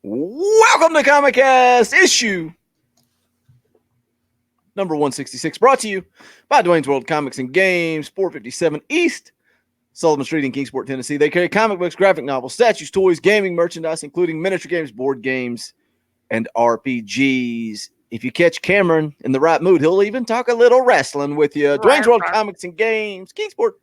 Welcome to ComicCast issue number 166, brought to you by Dwayne's World Comics and Games, 457 East Sullivan Street in Kingsport, Tennessee. They carry comic books, graphic novels, statues, toys, gaming merchandise, including miniature games, board games, and RPGs. If you catch Cameron in the right mood, he'll even talk a little wrestling with you. Dwayne's World Comics and Games, Kingsport,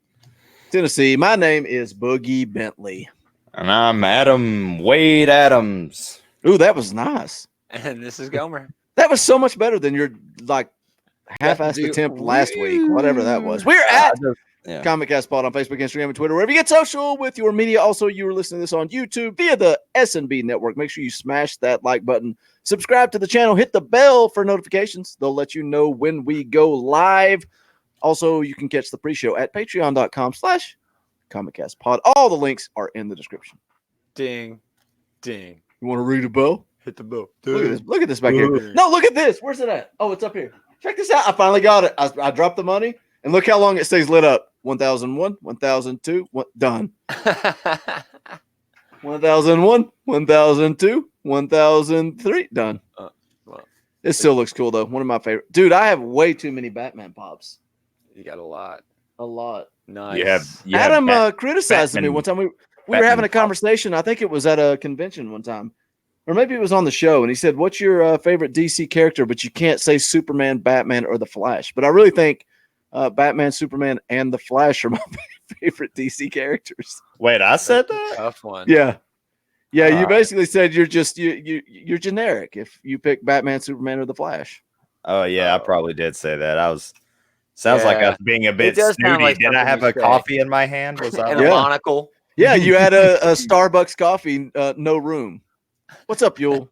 Tennessee. My name is Boogie Bentley. And I'm Adam Wade Adams. Ooh, that was nice. And this is Gaumer. That was so much better than your half-assed attempt last week, whatever that was. We're at ComicCast Pod on Facebook, Instagram, and Twitter, wherever you get social with your media. Also, you are listening to this on YouTube via the S&B Network. Make sure you smash that like button. Subscribe to the channel. Hit the bell for notifications. They'll let you know when we go live. Also, you can catch the pre-show at patreon.com/ComicCast Pod. All the links are in the description. Ding, ding. You want to ring the bell? Hit the bell. Look at this back here. No, look at this. Where's it at? Oh, it's up here. Check this out. I finally got it. I dropped the money, and look how long it stays lit up. 1001, 1002, done. 1001, 1002, 1003, done. It still looks cool, though. One of my favorite. Dude, I have way too many Batman pops. You got a lot. A lot. Nice. Adam criticized me one time. We were having a conversation. I think it was at a convention one time. Or maybe it was on the show, and he said, what's your favorite DC character? But you can't say Superman, Batman, or The Flash. But I really think Batman, Superman, and The Flash are my favorite DC characters. Wait, I said that? Tough one. Yeah. Yeah, you basically said you're just you're generic if you pick Batman, Superman, or The Flash. Oh, yeah, I probably did say that. Sounds like I was being a bit snooty. Like did I have a coffee in my hand? Was I and a monocle? Yeah, you had a Starbucks coffee, no room. What's up, Yule?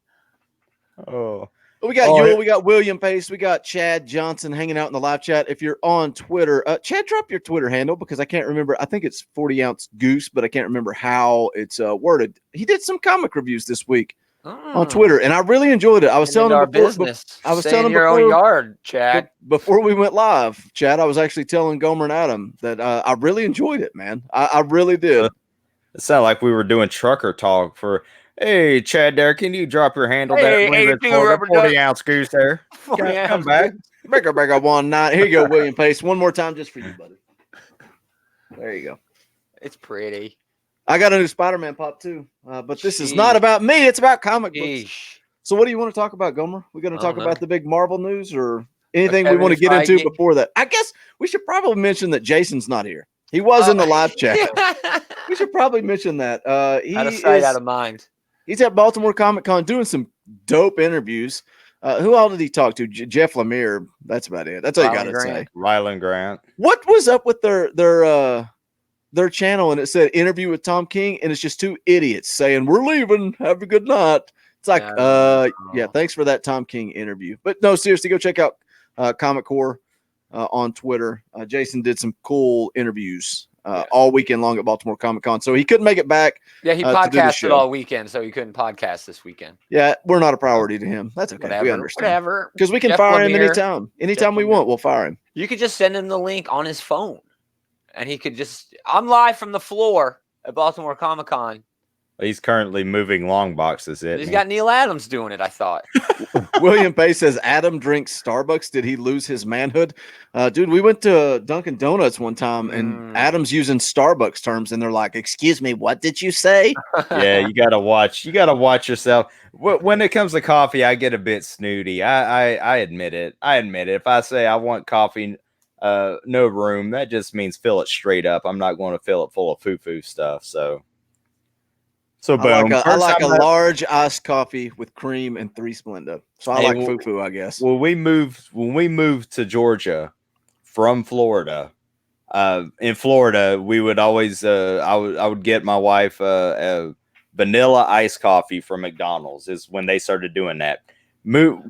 Oh, we got Yule, we got William Pace, we got Chad Johnson hanging out in the live chat. If you're on Twitter, Chad, drop your Twitter handle because I can't remember. I think it's 40-ounce goose, but I can't remember how it's worded. He did some comic reviews this week on Twitter, and I really enjoyed it. I was telling him your own yard, Chad. Before we went live, Chad, I was actually telling Gomer and Adam that I really enjoyed it, man. I really did. It sounded like we were doing trucker talk for. Hey, Chad, there, can you drop your handle? Hey, 40-ounce goose there. Come back. Breaker 19. Here you go, William Pace. One more time just for you, buddy. There you go. It's pretty. I got a new Spider-Man pop, too. But this is not about me. It's about comic books. So what do you want to talk about, Gomer? We're going to talk about the big Marvel news or anything we want to get into before that? I guess we should probably mention that Jason's not here. He was in the live chat. We should probably mention that. Out of sight, out of mind. He's at Baltimore Comic Con doing some dope interviews. Who all did he talk to? Jeff Lemire. That's about it. That's all you got to say. Ryland Grant. What was up with their channel? And it said interview with Tom King, and it's just two idiots saying we're leaving. Have a good night. It's like, yeah, thanks for that Tom King interview. But no, seriously, go check out Comic Core on Twitter. Jason did some cool interviews. All weekend long at Baltimore Comic Con. So he couldn't make it back. Yeah, he podcasted all weekend, so he couldn't podcast this weekend. Yeah, we're not a priority to him. That's okay. Whatever, we understand. Whatever. Because we can fire him anytime. Anytime we want, we'll fire him. You could just send him the link on his phone. And he could just, I'm live from the floor at Baltimore Comic Con. He's currently moving long boxes. He's got Neil Adams doing it, I thought. William Pace says, Adam drinks Starbucks. Did he lose his manhood? Dude, we went to Dunkin' Donuts one time, and Adam's using Starbucks terms, and they're like, excuse me, what did you say? Yeah, you got to watch. You got to watch yourself. When it comes to coffee, I get a bit snooty. I admit it. If I say I want coffee, no room, that just means fill it straight up. I'm not going to fill it full of foo-foo stuff, So boom. I like a large iced coffee with cream and 3 Splenda. So I like foo-foo, I guess. When we moved to Georgia from Florida, in Florida, we would always I would get my wife a vanilla iced coffee from McDonald's. Is when they started doing that.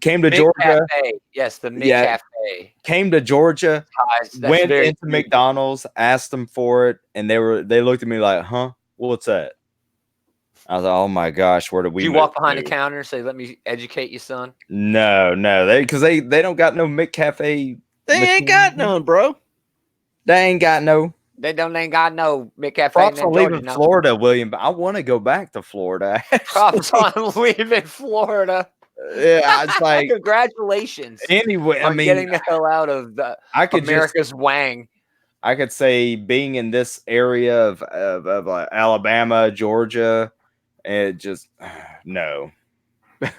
Came to Georgia. Cafe. Yes, the Mid Cafe. Came to Georgia, went into McDonald's, asked them for it, and they looked at me like, "Huh? What's that?" I was like, oh my gosh, where did we? You walk behind the counter and say, "Let me educate you, son." No, because they don't got no McCafe. They ain't got none, bro. They ain't got no. They ain't got no McCafe Props in on Georgia. leaving No. Florida, William. But I want to go back to Florida. Props on leaving Florida. Yeah, it's like Congratulations. anyway. I on mean, getting the hell out of the I could America's wang. I could say being in this area of Alabama, Georgia, and just no.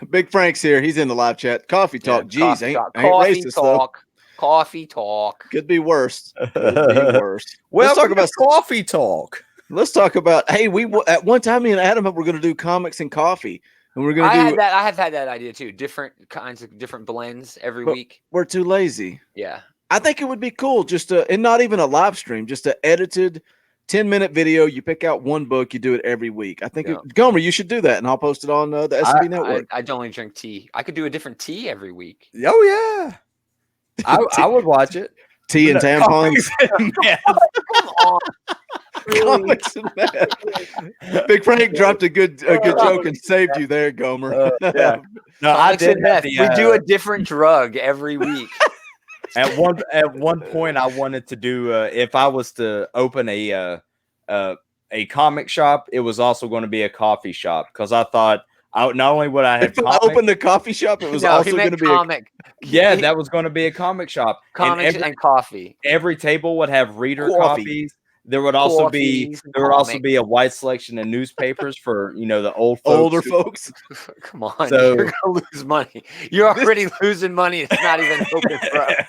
Big Frank's here. He's in the live chat. Coffee talk. Jeez, Coffee ain't talk. racist though. Coffee talk. Could be worse. Could be worse. Well, Let's talk about coffee talk. Let's talk about. Hey, at one time, me and Adam were going to do comics and coffee, and we're going to do. I have had that idea too. Different kinds of different blends every week. We're too lazy. Yeah, I think it would be cool and not even a live stream, just an edited 10-minute video. You pick out one book, you do it every week. I think, Gomer, you should do that, and I'll post it on the S&B Network. I only drink tea. I could do a different tea every week. Oh, yeah. I would watch it. Tea and tampons. Come on. Comics and math. Big Frank dropped a good joke and saved you there, Gomer. Yeah. No, I did. We do a different drug every week. At one point, I wanted to do if I was to open a comic shop, it was also going to be a coffee shop because I thought not only would I have opened a coffee shop, it was also going to be comic. That was going to be a comic shop. Comics and coffee. Every table would have reader copies. There would also be a wide selection of newspapers for the older folks. Come on, you're gonna lose money. You're already losing money. It's not even open for us.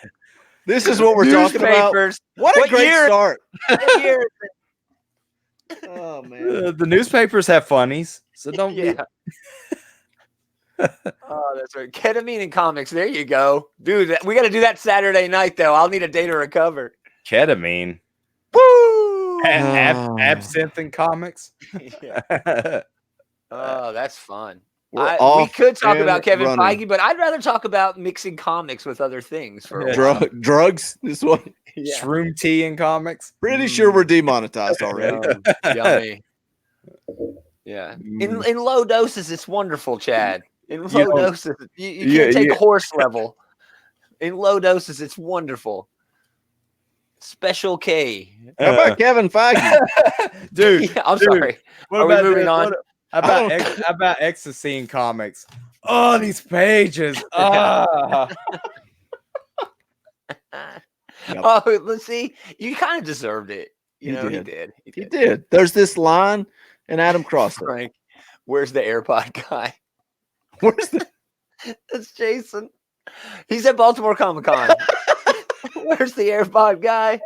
This is what we're talking about. What a great start! What year? Oh man, the newspapers have funnies, so don't. Yeah. Oh, that's right. Ketamine and comics. There you go, dude. We got to do that Saturday night, though. I'll need a day to recover. Ketamine. Woo! Absinthe and comics. Yeah. Oh, that's fun. We could talk about Kevin Feige, but I'd rather talk about mixing comics with other things. For drugs. This one. Yeah. Shroom tea and comics. Pretty sure we're demonetized already. Yummy. Yeah. In low doses, it's wonderful, Chad. In low doses, you can't take horse level. In low doses, it's wonderful. Special K. How about Kevin Feige? Dude, I'm sorry. Are we moving on? How about ecstasy in comics? Oh, these pages. Oh, let's see. You kind of deserved it. He did. He did. There's this line, and Adam crossed it. Frank, where's the AirPod guy? That's Jason. He's at Baltimore Comic Con. Where's the AirPod guy?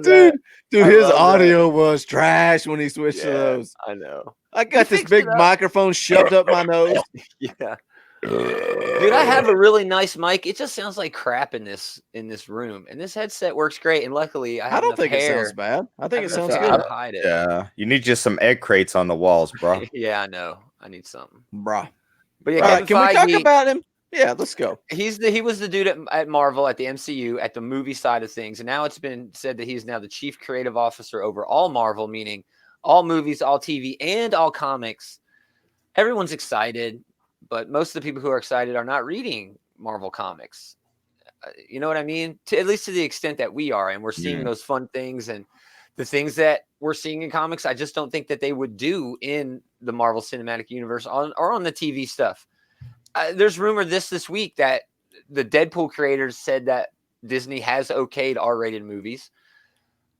Dude, his audio was trash when he switched to those. I know. I got this big microphone shoved up my nose. Yeah. Dude, I have a really nice mic. It just sounds like crap in this room. And this headset works great. And luckily, I don't think it sounds bad. I think it sounds good. To hide it. Yeah. You need just some egg crates on the walls, bro. Yeah, I know. I need something. Bro. But yeah, can we talk about him? Yeah, let's go. He was the dude at Marvel, at the MCU, at the movie side of things. And now it's been said that he's now the chief creative officer over all Marvel, meaning all movies, all TV, and all comics. Everyone's excited, but most of the people who are excited are not reading Marvel comics. You know what I mean? At least to the extent that we are. And we're seeing those fun things and the things that we're seeing in comics. I just don't think that they would do in the Marvel Cinematic Universe or on the TV stuff. There's rumor this week that the Deadpool creators said that Disney has okayed R-rated movies.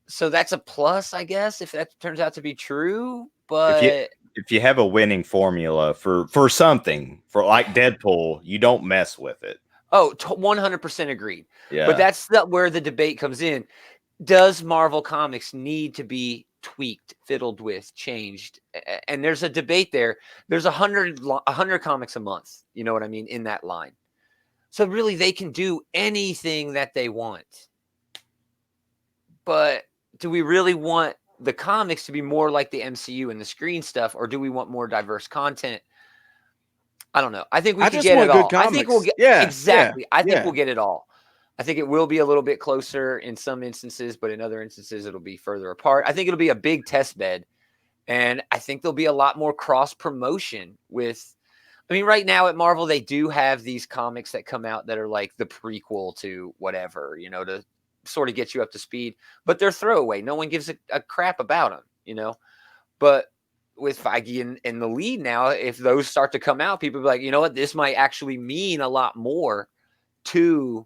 So that's a plus, I guess, if that turns out to be true. But if you have a winning formula for something, for like Deadpool, you don't mess with it. Oh, 100% agreed. Yeah. But that's where the debate comes in. Does Marvel Comics need to be tweaked, fiddled with, changed? And there's a debate there. There's 100 comics a month. You know what I mean? In that line. So really they can do anything that they want. But do we really want the comics to be more like the MCU and the screen stuff, or do we want more diverse content? I don't know. I think we can get it all. I think we'll get exactly. I think we'll get it all. I think it will be a little bit closer in some instances, but in other instances, it'll be further apart. I think it'll be a big test bed. And I think there'll be a lot more cross promotion with, I mean, right now at Marvel, they do have these comics that come out that are like the prequel to whatever, to sort of get you up to speed, but they're throwaway. No one gives a crap about them, you know. But with Feige in the lead now, if those start to come out, people be like, you know what, this might actually mean a lot more to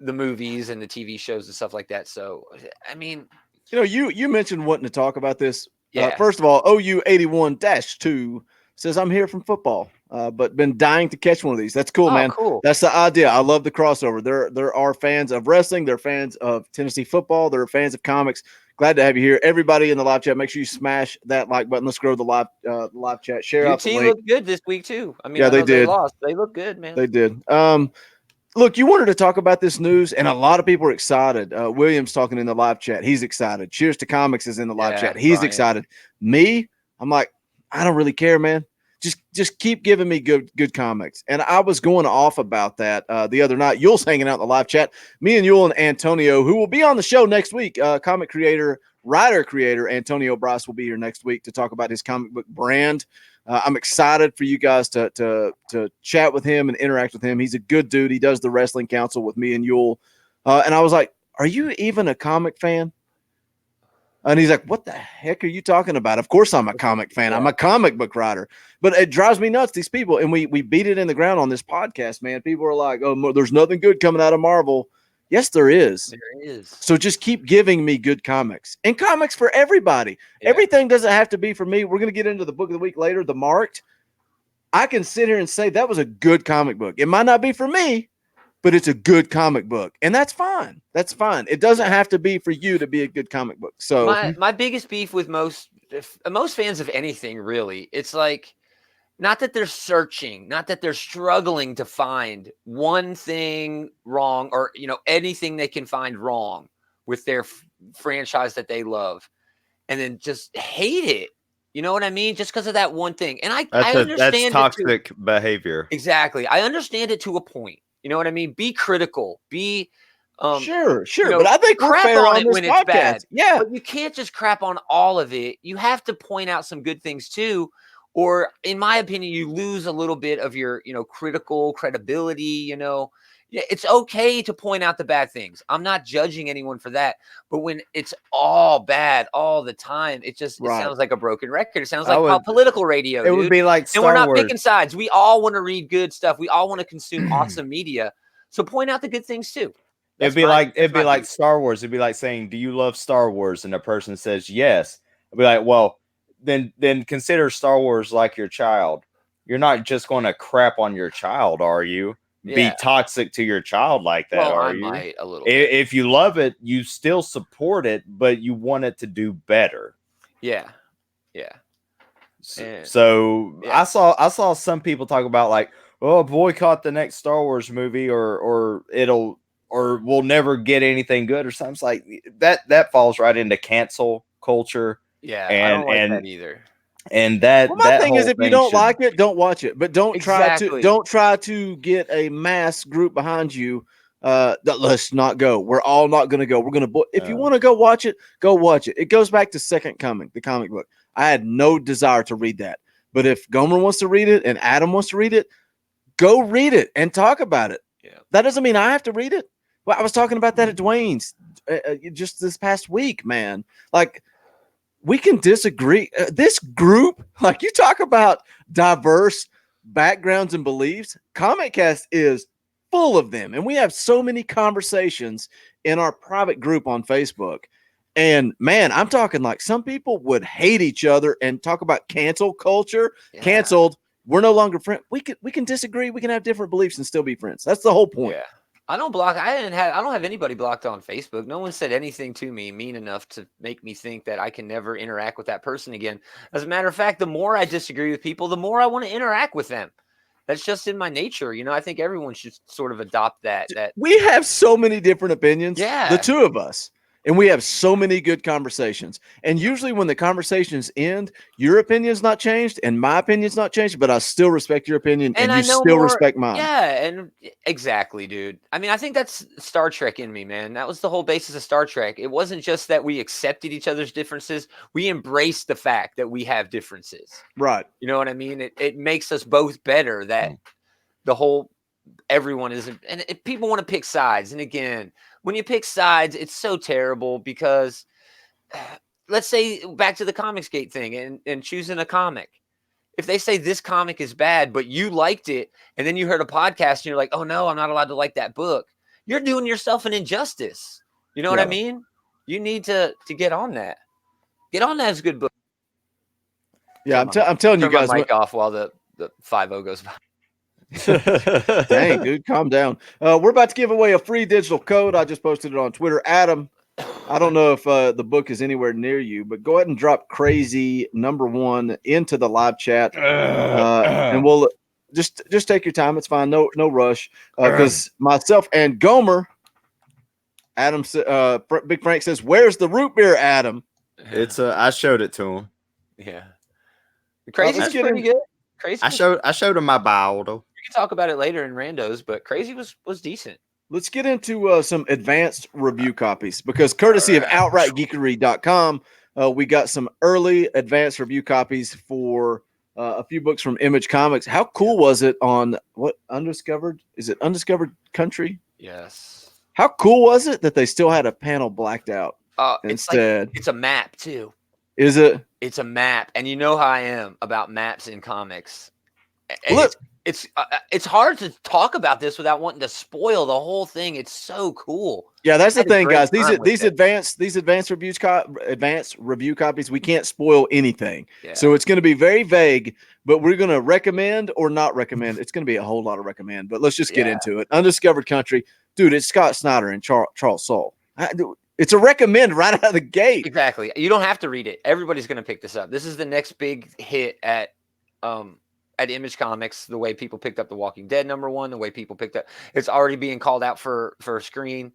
the movies and the TV shows and stuff like that. So, I mean, you know, you mentioned wanting to talk about this. Yeah. First of all, OU81-2 says, I'm here from football, but been dying to catch one of these. That's cool, man. Cool. That's the idea. I love the crossover. There are fans of wrestling. They're fans of Tennessee football. They're fans of comics. Glad to have you here. Everybody in the live chat, make sure you smash that like button. Let's grow the live chat. Share out the link. looked good this week too. I mean, yeah, they did. They lost. They look good, man. They did. Look, you wanted to talk about this news, and a lot of people are excited. William's talking in the live chat. He's excited. Cheers to Comics is in the live chat. He's Brian. excited. Me, I'm like, I don't really care, man. Just keep giving me good comics. And I was going off about that the other night. Yule's hanging out in the live chat. Me and Yule and Antonio, who will be on the show next week, comic creator, writer creator Antonio Bryce will be here next week to talk about his comic book brand. I'm excited for you guys to chat with him and interact with him. He's a good dude. He does the Wrestling Council with me and Yule. And I was like, are you even a comic fan? And he's like, what the heck are you talking about? Of course I'm a comic fan. I'm a comic book writer. But it drives me nuts, these people. And we beat it in the ground on this podcast, man. People are like, oh, there's nothing good coming out of Marvel. Yes, there is. There is. So just keep giving me good comics. And comics for everybody. Yeah. Everything doesn't have to be for me. We're going to get into the book of the week later, The Marked. I can sit here and say that was a good comic book. It might not be for me, but it's a good comic book. And that's fine. That's fine. It doesn't have to be for you to be a good comic book. So my biggest beef with most fans of anything, really, it's like, not that they're searching, not that they're struggling to find one thing wrong or, you know, anything they can find wrong with their franchise that they love and then just hate it. You know what I mean? Just because of that one thing. And I understand that's toxic behavior. Exactly. I understand it to a point. You know what I mean? Be critical. Be sure. You know, but I think crap on it when it's bad. Yeah. But you can't just crap on all of it. You have to point out some good things too. Or in my opinion, you lose a little bit of your, you know, critical credibility, you know. It's okay to point out the bad things. I'm not judging anyone for that. But when it's all bad all the time, it sounds like a broken record. It sounds like political radio. It would be like Star Wars. And we're not Wars. picking sides. We all want to read good stuff. We all want to consume awesome media. So point out the good things too. It'd be like Star Wars. It'd be like saying, "Do you love Star Wars?" And a person says yes. I'd be like, "Well, then consider Star Wars like your child. You're not just going to crap on your child, are you? Be toxic to your child like that, are you? Might a little bit. If you love it, you still support it, but you want it to do better." Yeah. So I saw some people talk about like, "Oh, boycott the next Star Wars movie, or we'll never get anything good," or something. It's like that falls right into cancel culture. Yeah, I don't like that either. And my thing is, if you don't like it, don't watch it. But don't try to get a mass group behind you. Let's not go. We're all not going to go. We're going to. If you want to go watch it, go watch it. It goes back to Second Coming, the comic book. I had no desire to read that, but if Gaumer wants to read it and Adam wants to read it, go read it and talk about it. Yeah, that doesn't mean I have to read it. Well, I was talking about that at Dwayne's just this past week, man. Like, we can disagree. This group, like, you talk about diverse backgrounds and beliefs, ComicCast is full of them. And we have so many conversations in our private group on Facebook. And man, I'm talking like some people would hate each other and talk about cancel culture. Yeah. Canceled. We're no longer friends. We can disagree. We can have different beliefs and still be friends. That's the whole point. Yeah. I don't have anybody blocked on Facebook. No one said anything to me mean enough to make me think that I can never interact with that person again. As a matter of fact, the more I disagree with people, the more I want to interact with them. That's just in my nature. You know, I think everyone should sort of adopt that. We have so many different opinions. Yeah. The two of us. And we have so many good conversations. And usually when the conversations end, your opinion's not changed and my opinion's not changed, but I still respect your opinion and you still respect mine. Yeah, and exactly, dude. I mean, I think that's Star Trek in me, man. That was the whole basis of Star Trek. It wasn't just that we accepted each other's differences. We embraced the fact that we have differences. Right. You know what I mean? It makes us both better that the whole everyone is, and if people want to pick sides, and again, when you pick sides, it's so terrible because let's say back to the Comicsgate thing and choosing a comic. If they say this comic is bad, but you liked it, and then you heard a podcast and you're like, oh no, I'm not allowed to like that book. You're doing yourself an injustice. You know what I mean? You need to get on that. Get on that as a good book. Yeah, I'm telling you guys. My mic off while the 5-0 goes by. Dang, dude, calm down. We're about to give away a free digital code. I just posted it on Twitter. Adam, I don't know if the book is anywhere near you, but go ahead and drop Crazy #1 into the live chat, and we'll just take your time. It's fine. No rush. Because myself and Gaumer, Adam, Big Frank says, "Where's the root beer, Adam?" It's I showed it to him. Yeah, Crazy's pretty good. Crazy. I showed him my bottle. We can talk about it later in randos, but Crazy was decent. Let's get into some advanced review copies because courtesy of OutrightGeekery.com, we got some early advanced review copies for a few books from Image Comics. How cool was it on what Undiscovered? Is it Undiscovered Country? Yes. How cool was it that they still had a panel blacked out instead? It's a map too. Is it? It's a map, and you know how I am about maps in comics. Look. It's hard to talk about this without wanting to spoil the whole thing. It's so cool. Yeah, that's the thing, guys. These advanced review copies, we can't spoil anything. Yeah. So it's going to be very vague, but we're going to recommend or not recommend. It's going to be a whole lot of recommend, but let's just get into it. Undiscovered Country, dude. It's Scott Snyder and Charles Soule. It's a recommend right out of the gate. Exactly. You don't have to read it. Everybody's going to pick this up. This is the next big hit at Image Comics, the way people picked up The Walking Dead #1, the way people picked up, it's already being called out for a screen.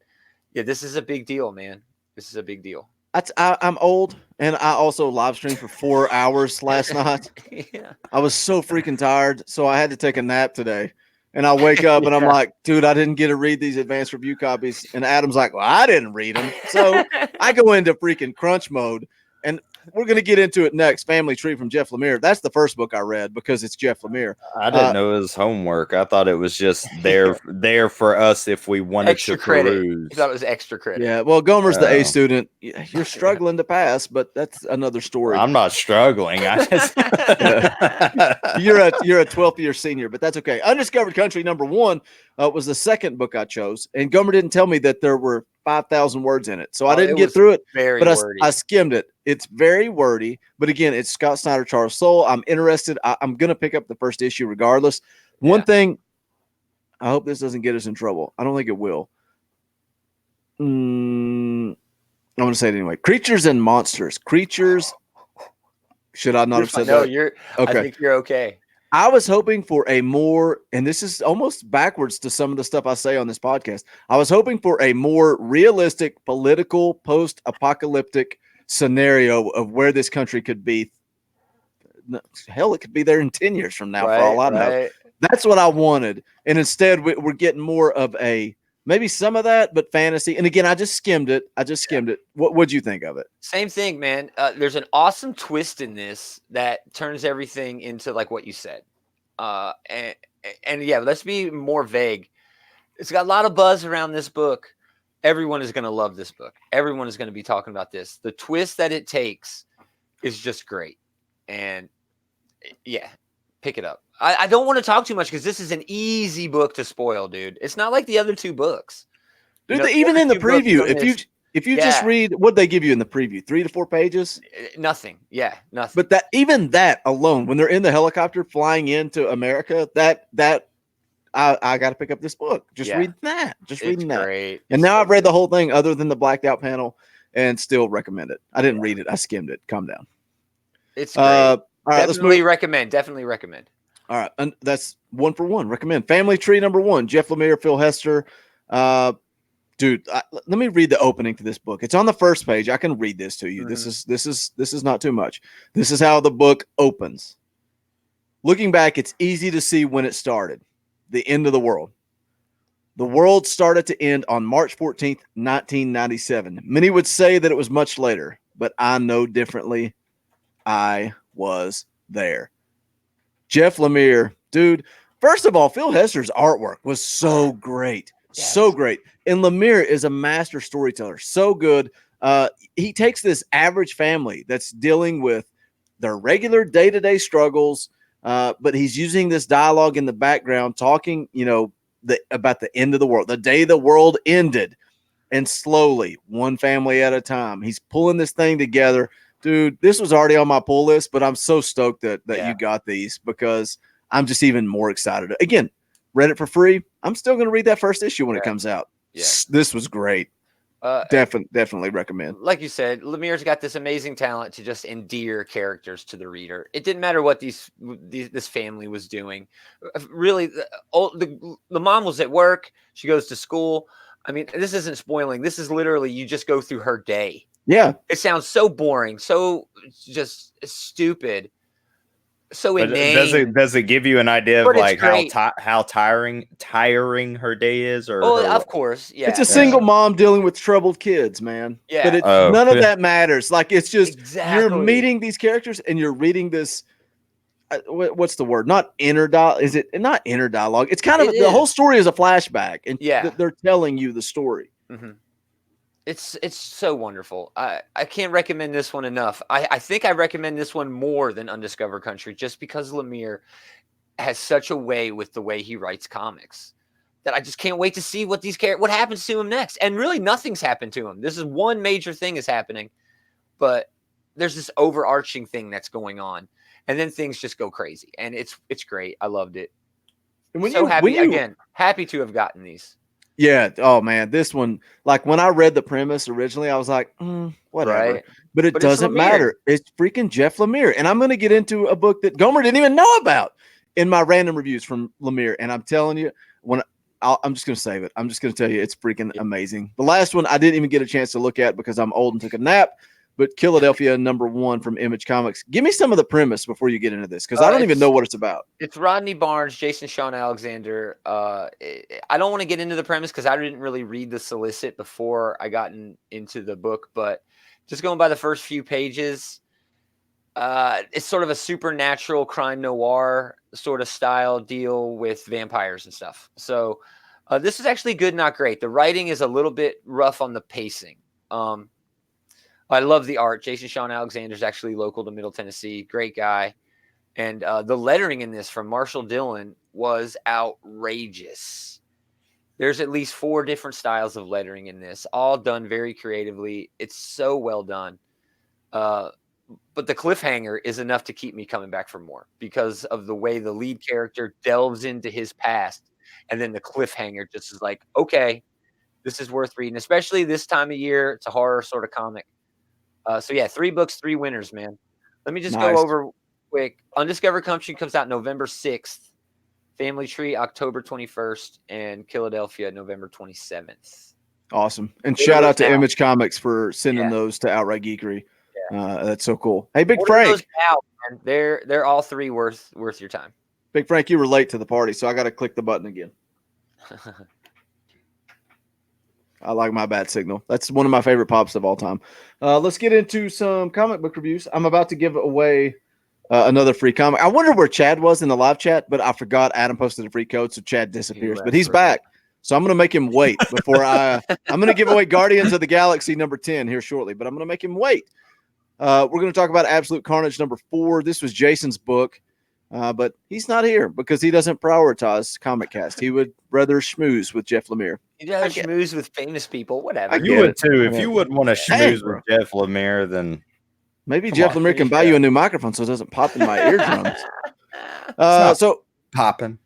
Yeah, this is a big deal, man. This is a big deal. I'm old, and I also live streamed for 4 hours last night. Yeah. I was so freaking tired, so I had to take a nap today. And I wake up and I'm like, dude, I didn't get to read these advanced review copies. And Adam's like, well, I didn't read them. So I go into freaking crunch mode. And we're going to get into it next. Family Tree from Jeff Lemire. That's the first book I read because it's Jeff Lemire. I didn't know it was homework. I thought it was just there for us if we wanted extra to credit. peruse. You thought it was extra credit. Yeah, well, Gomer's the A student. You're struggling to pass, but that's another story. I'm not struggling. I just You're a 12th year senior, but that's okay. Undiscovered Country #1 was the second book I chose, and Gomer didn't tell me that there were 5,000 words in it, so I didn't get through it. But I skimmed it. It's very wordy, but again, it's Scott Snyder, Charles Soule. I'm interested. I'm going to pick up the first issue regardless. One thing, I hope this doesn't get us in trouble. I don't think it will. I'm going to say it anyway. Creatures and Monsters. Creatures. Should I not have said that? No, you're okay. I think you're okay. I was hoping for a more, and this is almost backwards to some of the stuff I say on this podcast. I was hoping for a more realistic, political, post-apocalyptic scenario of where this country could be. Hell, it could be there in 10 years from now, for all I know. That's what I wanted. And instead, we're getting more of a, maybe some of that, but fantasy. And again, I just skimmed it. What'd you think of it? Same thing, man. There's an awesome twist in this that turns everything into like what you said. And yeah, let's be more vague. It's got a lot of buzz around this book. Everyone is going to love this book. Everyone is going to be talking about this. The twist that it takes is just great. And yeah, pick it up. I don't want to talk too much because this is an easy book to spoil, dude. It's not like the other two books. Dude, even in the preview, if you just read what they give you in the preview, 3 to 4 pages, nothing. Yeah, nothing. But that alone, when they're in the helicopter flying into America, that I got to pick up this book. Reading that. Reading that. Great. And now I've read the whole thing other than the blacked out panel and still recommend it. I didn't read it. I skimmed it. Calm down. It's great. All right, definitely recommend. Definitely recommend. All right. And that's 1 for 1. Recommend. Family Tree #1. Jeff Lemire, Phil Hester. Dude, let me read the opening to this book. It's on the first page. I can read this to you. Mm-hmm. This is not too much. This is how the book opens. Looking back, it's easy to see when it started. The end of the world. The world started to end on March 14th, 1997. Many would say that it was much later, but I know differently. I was there. Jeff Lemire, dude. First of all, Phil Hester's artwork was so great. So great. And Lemire is a master storyteller. So good. He takes this average family that's dealing with their regular day-to-day struggles, but he's using this dialogue in the background, talking, about the end of the world, the day the world ended. And slowly, one family at a time, he's pulling this thing together. Dude, this was already on my pull list, but I'm so stoked that you got these because I'm just even more excited. Again, read it for free. I'm still going to read that first issue when it comes out. Yeah. This was great. Definitely recommend. Like you said, Lemire's got this amazing talent to just endear characters to the reader. It didn't matter what this family was doing. Really, the mom was at work. She goes to school. I mean, this isn't spoiling. This is literally you just go through her day. Yeah. It sounds so boring, so just stupid, so inane. Does it give you an idea of like how tiring her day is? Or of course, yeah. It's a single mom dealing with troubled kids, man. Yeah. But none of that matters. Like it's just you're meeting these characters and you're reading this. What's the word? Not inner dialogue. Is it not inner dialogue? It's kind of the whole story is a flashback, and they're telling you the story. Mm-hmm. It's so wonderful. I can't recommend this one enough. I think I recommend this one more than Undiscovered Country, just because Lemire has such a way with the way he writes comics that I just can't wait to see what happens to him next. And really, nothing's happened to him. This is one major thing is happening, but there's this overarching thing that's going on. And then things just go crazy, and it's great. I loved it. And happy to have gotten these. Yeah. Oh man, this one. Like when I read the premise originally, I was like, whatever. Right. But it doesn't matter. It's freaking Jeff Lemire, and I'm going to get into a book that Gaumer didn't even know about in my random reviews from Lemire. And I'm telling you, I'm just going to save it. I'm just going to tell you, it's freaking amazing. The last one I didn't even get a chance to look at because I'm old and took a nap. But Philadelphia #1 from Image Comics. Give me some of the premise before you get into this, because I don't even know what it's about. It's Rodney Barnes, Jason Sean Alexander. I don't want to get into the premise because I didn't really read the solicit before I got into the book. But just going by the first few pages, it's sort of a supernatural crime noir sort of style deal with vampires and stuff. So this is actually good, not great. The writing is a little bit rough on the pacing. I love the art. Jason Sean Alexander is actually local to Middle Tennessee. Great guy. And the lettering in this from Marshall Dillon was outrageous. There's at least 4 different styles of lettering in this, all done very creatively. It's so well done. But the cliffhanger is enough to keep me coming back for more because of the way the lead character delves into his past. And then the cliffhanger just is like, okay, this is worth reading, especially this time of year. It's a horror sort of comic. 3 books, 3 winners, man. Let me just go over quick. Undiscovered Country comes out November 6th. Family Tree, October 21st. And Philadelphia, November 27th. Awesome. And shout out to Image Comics for sending those to Outright Geekery. Yeah. That's so cool. Hey, Big Frank. They're all 3 worth your time. Big Frank, you were late to the party, so I got to click the button again. I like my bat signal. That's one of my favorite pops of all time. Let's get into some comic book reviews. I'm about to give away another free comic. I wonder where Chad was in the live chat, but I forgot Adam posted a free code, so Chad disappears. But he's back, so I'm going to make him wait before I'm going to give away Guardians of the Galaxy #10 here shortly, but I'm going to make him wait. We're going to talk about Absolute Carnage #4. This was Jason's book. But he's not here because he doesn't prioritize ComicCast. He would rather schmooze with Jeff Lemire. He'd rather schmooze with famous people, whatever. You would too. If you wouldn't want to schmooze with Jeff Lemire, then maybe Jeff Lemire can buy you a new microphone so it doesn't pop in my eardrums. So popping.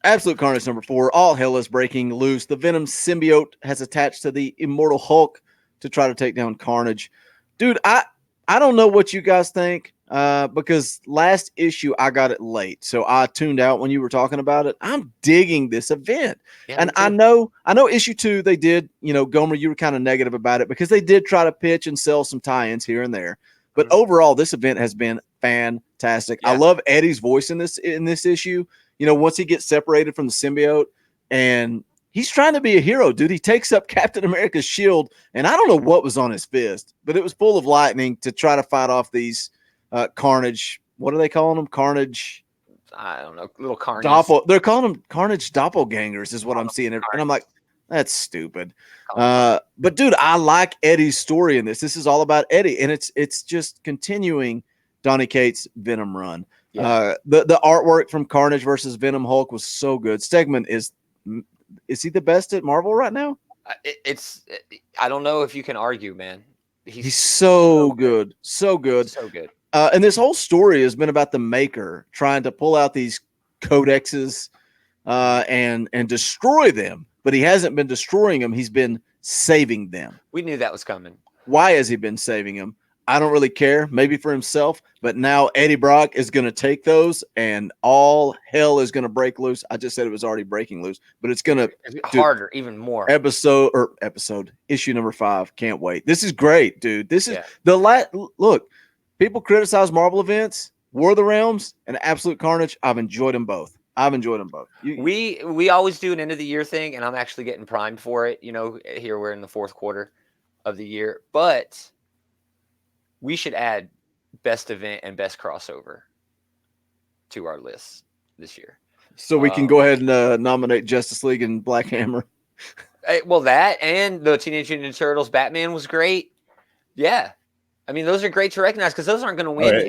Absolute Carnage #4. All hell is breaking loose. The Venom symbiote has attached to the Immortal Hulk to try to take down Carnage. Dude, I don't know what you guys think. Because last issue I got it late, so I tuned out when you were talking about it. I'm digging this event, and I know issue 2 they did. Gaumer, you were kind of negative about it because they did try to pitch and sell some tie-ins here and there. But overall, this event has been fantastic. Yeah. I love Eddie's voice in this issue. Once he gets separated from the symbiote, and he's trying to be a hero, dude. He takes up Captain America's shield, and I don't know what was on his fist, but it was full of lightning to try to fight off these. Carnage, what are they calling them? Carnage. I don't know. Little Carnage. They're calling them Carnage doppelgangers, is what I'm seeing. And I'm like, That's stupid. But dude, I like Eddie's story in this. This is all about Eddie, and it's just continuing Donny Cates' Venom run. Yeah. The artwork from Carnage versus Venom Hulk was so good. Stegman is he the best at Marvel right now? I don't know if you can argue, man. He's so good. So good. So good. And this whole story has been about the Maker trying to pull out these codexes and destroy them, but he hasn't been destroying them. He's been saving them. We knew that was coming. Why has he been saving them? I don't really care. Maybe for himself, but now Eddie Brock is going to take those, and all hell is going to break loose. I just said it was already breaking loose, but it's going to harder, even more. Issue number 5. Can't wait. This is great, dude. This is look. People criticize Marvel events, War of the Realms, and Absolute Carnage. I've enjoyed them both. We always do an end of the year thing, and I'm actually getting primed for it. You know, here we're in the 4th quarter of the year, but we should add best event and best crossover to our list this year. So we can go ahead and nominate Justice League and Black Hammer. Well, that and the Teenage Mutant Ninja Turtles Batman was great. Yeah. I mean, those are great to recognize because those aren't going to win.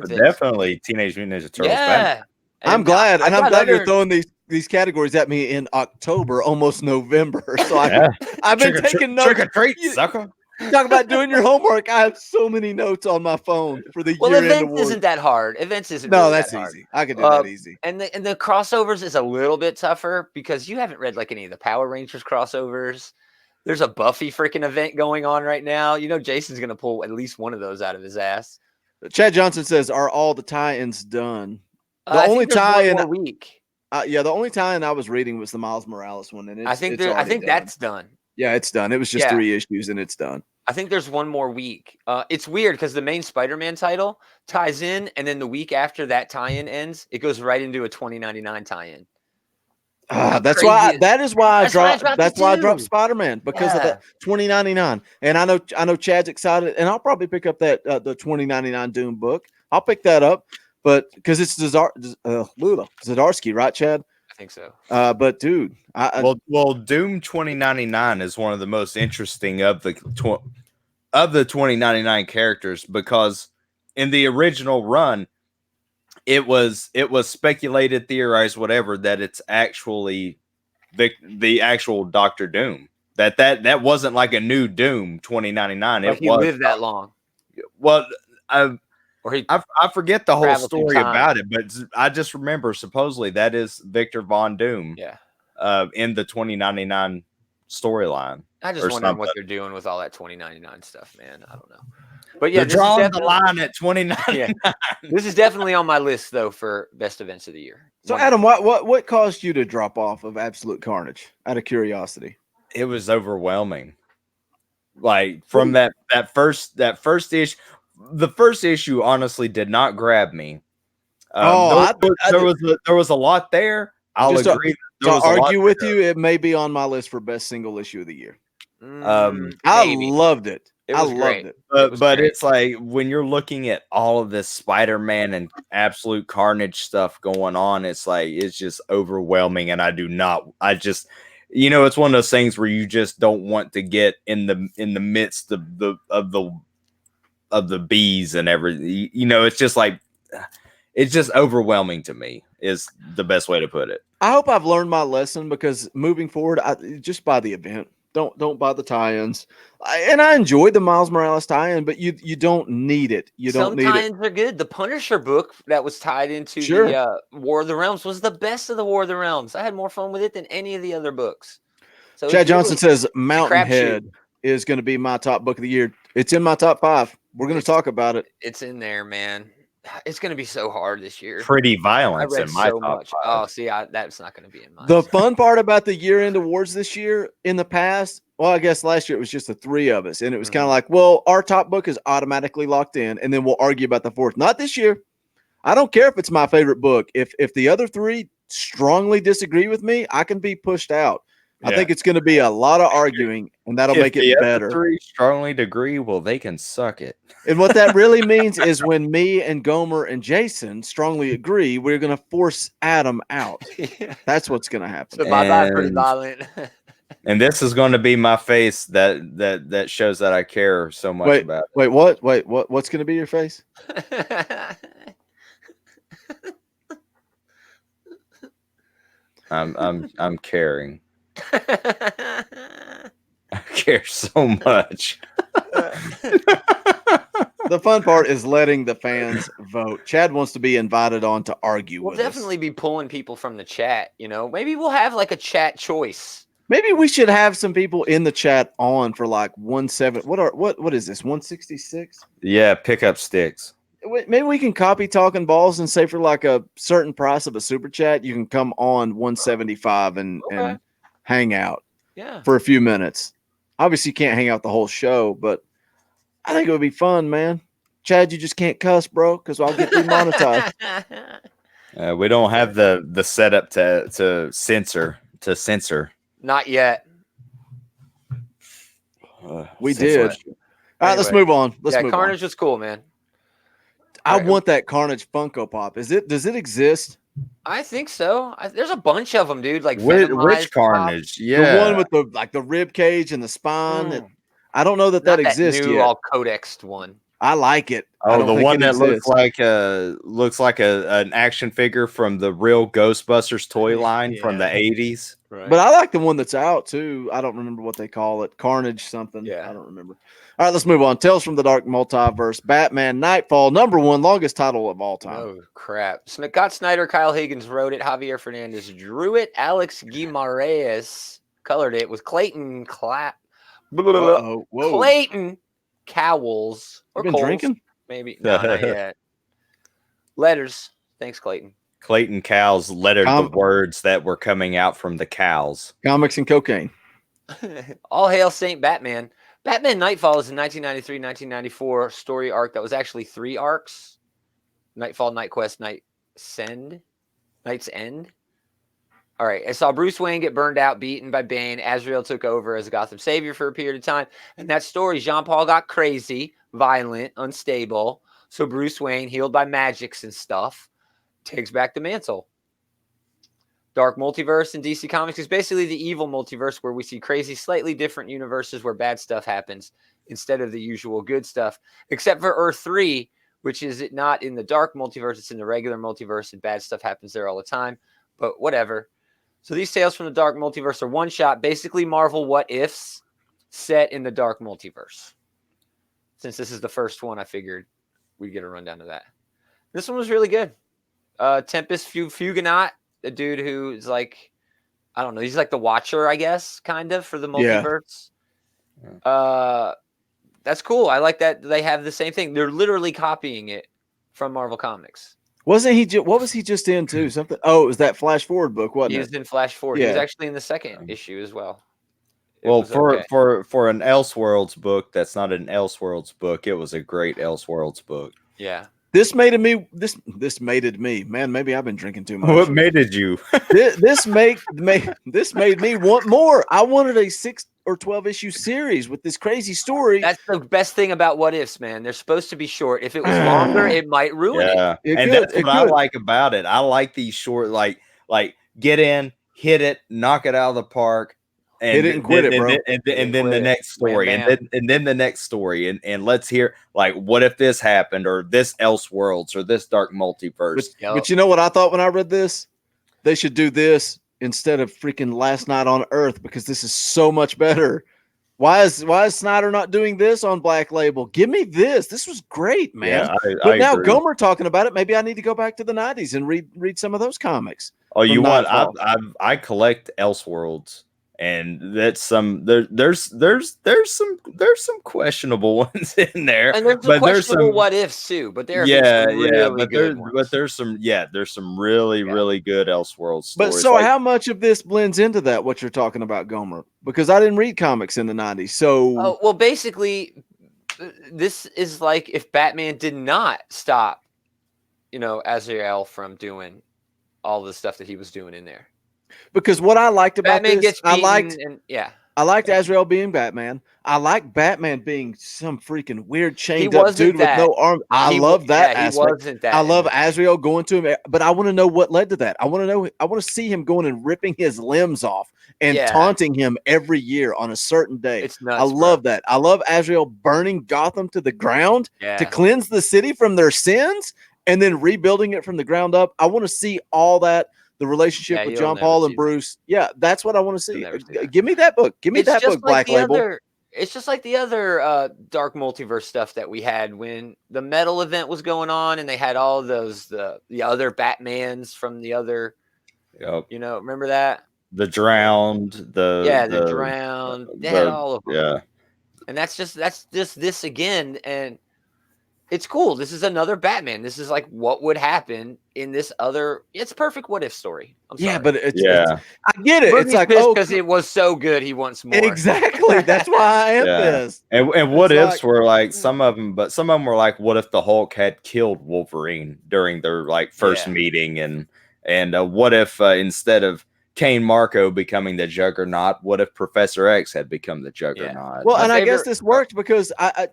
Definitely Teenage Mutant Ninja Turtles. Yeah. I'm glad. I'm glad you're throwing these categories at me in October, almost November. So I've been taking notes. Trick or treat, sucker. Talk about doing your homework. I have so many notes on my phone for the year-end events awards. isn't that hard. Events isn't. No, really that's that easy. I can do that easy. And the crossovers is a little bit tougher because you haven't read like any of the Power Rangers crossovers. There's a Buffy freaking event going on right now. You know, Jason's gonna pull at least one of those out of his ass. Chad Johnson says, "Are all the tie-ins done?" The only tie-in week. The only tie-in I was reading was the Miles Morales one, and I think that's done. Yeah, it's done. It was just 3 issues, and it's done. I think there's one more week. It's weird because the main Spider-Man title ties in, and then the week after that tie-in ends, it goes right into a 2099 tie-in. That's why I dropped Spider-Man because of that 2099. And I know Chad's excited, and I'll probably pick up that the 2099 Doom book. I'll pick that up, but because it's Zdarsky, right, Chad? I think so. But dude, well, Doom 2099 is one of the most interesting of the 2099 characters because in the original run, it was speculated, theorized, whatever, that it's actually the actual Doctor Doom. That wasn't like a new Doom 2099. Like he lived that long. Well, I forget the whole traveled story through time. about it, but I just remember supposedly that is Victor Von Doom. Yeah. In the 2099 storyline. I just wonder what they're doing with all that 2099 stuff, man. I don't know. But yeah, they're drawing the line at 2099. Yeah. This is definitely on my list though for best events of the year. So Adam, what caused you to drop off of Absolute Carnage out of curiosity? It was overwhelming. Like from that first issue, the first issue honestly did not grab me. There was a lot there. I'll agree. To argue with you, it may be on my list for best single issue of the year. I loved it. I loved it. But it's like when you're looking at all of this Spider-Man and Absolute Carnage stuff going on, it's like it's just overwhelming. And it's one of those things where you just don't want to get in the midst of the bees and everything. It's just like it's just overwhelming to me is the best way to put it. I hope I've learned my lesson because moving forward, just buy the event. Don't buy the tie-ins. And I enjoyed the Miles Morales tie-in, but you don't need it. Some tie-ins are good. The Punisher book that was tied into the War of the Realms was the best of the War of the Realms. I had more fun with it than any of the other books. So Chad Johnson says Mountainhead is going to be my top book of the year. It's in my top 5. We're going to talk about it. It's in there, man. It's going to be so hard this year. Pretty violence in my top 5. Oh, see, that's not going to be in mine. The fun part about the year-end awards this year, in the past, well, I guess last year it was just the 3 of us, and it was kind of like, well, our top book is automatically locked in, and then we'll argue about the 4th. Not this year. I don't care if it's my favorite book. If the other 3 strongly disagree with me, I can be pushed out. I think it's going to be a lot of arguing, and that'll make it better. If the 3 strongly agree, well, they can suck it. And what that really means is when me and Gaumer and Jason strongly agree, we're going to force Adam out. That's what's going to happen. So bye-bye, pretty violent. And this is going to be my face that shows that I care so much about it. Wait, what? What's going to be your face? I'm caring. I care so much. The fun part is letting the fans vote. Chad wants to be invited on to argue We'll with us. definitely be pulling people from the chat. You know, maybe we'll have like a chat choice. Maybe we should have some people in the chat on for like 170. What is this? 166? Yeah, pick up sticks. Maybe we can copy Talking Balls and say for like a certain price of a super chat, you can come on 175 and hang out for a few minutes. Obviously, you can't hang out the whole show, but I think it would be fun, man. Chad, you just can't cuss, bro, because I'll get demonetized. We don't have the setup to censor. Not yet. We did. All right, let's move on. Carnage was cool, man. I want that Carnage Funko Pop. Does it exist? I think so. There's a bunch of them, dude. Like which Carnage? Pop. Yeah, the one with the rib cage and the spine. I don't know that exists new, yet. all codexed one. I like it. Oh, the one that looks like an action figure from the real Ghostbusters toy line from the 80s. Right. But I like the one that's out too. I don't remember what they call it. Carnage something. Yeah. I don't remember. All right, let's move on. Tales from the Dark Multiverse Batman Knightfall, #1, longest title of all time. Oh, crap. Scott Snyder, Kyle Higgins wrote it. Javier Fernandez drew it. Alex Guimaraes colored it with Clayton Clayton Cowles. Or been Coles, drinking? Maybe. No, not yet. Letters. Thanks, Clayton. Clayton Cowles lettered the words that were coming out from the cows. Comics and cocaine. All hail Saint Batman. Batman Knightfall is a 1993-1994 story arc that was actually 3 arcs. Nightfall, Night Quest, Night's End. All right. I saw Bruce Wayne get burned out, beaten by Bane. Azrael took over as a Gotham savior for a period of time. And that story, Jean-Paul got crazy, violent, unstable. So Bruce Wayne, healed by magics and stuff, takes back the mantle. Dark Multiverse in DC Comics is basically the evil multiverse where we see crazy, slightly different universes where bad stuff happens instead of the usual good stuff, except for Earth 3, which is not in the Dark Multiverse. It's in the regular multiverse, and bad stuff happens there all the time. But whatever. So these tales from the Dark Multiverse are one-shot, basically Marvel what-ifs set in the Dark Multiverse. Since this is the first one, I figured we'd get a rundown of that. This one was really good. Tempest Fugonaut, a dude who's like, I don't know, he's like the Watcher, I guess, kind of, for the multiverse. Yeah. That's cool. I like that they have the same thing. They're literally copying it from Marvel Comics. Wasn't he? What was he just into? Something? Oh, it was that Flash Forward book, wasn't it? He was in Flash Forward. Yeah. He was actually in the second issue as well. Well, for an Elseworlds book, that's not an Elseworlds book. It was a great Elseworlds book. Yeah. This mated me. Man, maybe I've been drinking too much. What mated you? this made me want more. I wanted a 6 or 12 issue series with this crazy story. That's the best thing about what ifs, man. They're supposed to be short. If it was longer, it might ruin it. That's what I like about it. I like these short, like get in, hit it, knock it out of the park. And hit it and quit it, bro. And then the next story, and then the next story, and let's hear like, what if this happened, or this Elseworlds, or this Dark Multiverse. But you know what I thought when I read this? They should do this instead of freaking Last Night on Earth, because this is so much better. Why is Snyder not doing this on Black Label? Give me this. This was great, man. Yeah, but now Gaumer talking about it. Maybe I need to go back to the 90s and read some of those comics. Oh, you want? I collect Elseworlds. And that's there's some questionable ones in there, and there's some what ifs too. But there's some really good Elseworlds stories. But so how much of this blends into that? What you're talking about, Gaumer? Because I didn't read comics in the 90s. So well, basically, this is like if Batman did not stop, Azrael from doing all the stuff that he was doing in there. Because what I liked about Batman this, gets beaten I liked Azrael being Batman. I like Batman being some freaking weird chained up wasn't dude with no arm. I love that He aspect. wasn't that. I in love the- Azrael going to him, but I want to know what led to that. I want to know. I want to see him going and ripping his limbs off and Yeah. taunting him every year on a certain day. It's nuts. I love that. I love Azrael burning Gotham to the ground to cleanse the city from their sins and then rebuilding it from the ground up. I want to see all that. The relationship with John Paul and Bruce. Yeah, that's what I want to see. Give me that book. Give me that book, Black Label. It's just like the other Dark Multiverse stuff that we had when the metal event was going on, and they had all those the other Batmans from the other. Yep. You know, remember that? The Drowned. The Drowned. They had all of them. Yeah. And that's just this again, and it's cool. This is another Batman. This is like what would happen in this other. It's a perfect what if story. I'm sorry. Yeah, but it's I get it. Boogie's it's like because it was so good. He wants more. Exactly. That's why I am this. And what ifs were like some of them, but some of them were like, what if the Hulk had killed Wolverine during their like first meeting, and what if instead of Kane Marco becoming the Juggernaut, what if Professor X had become the Juggernaut? Well, and I guess this worked because I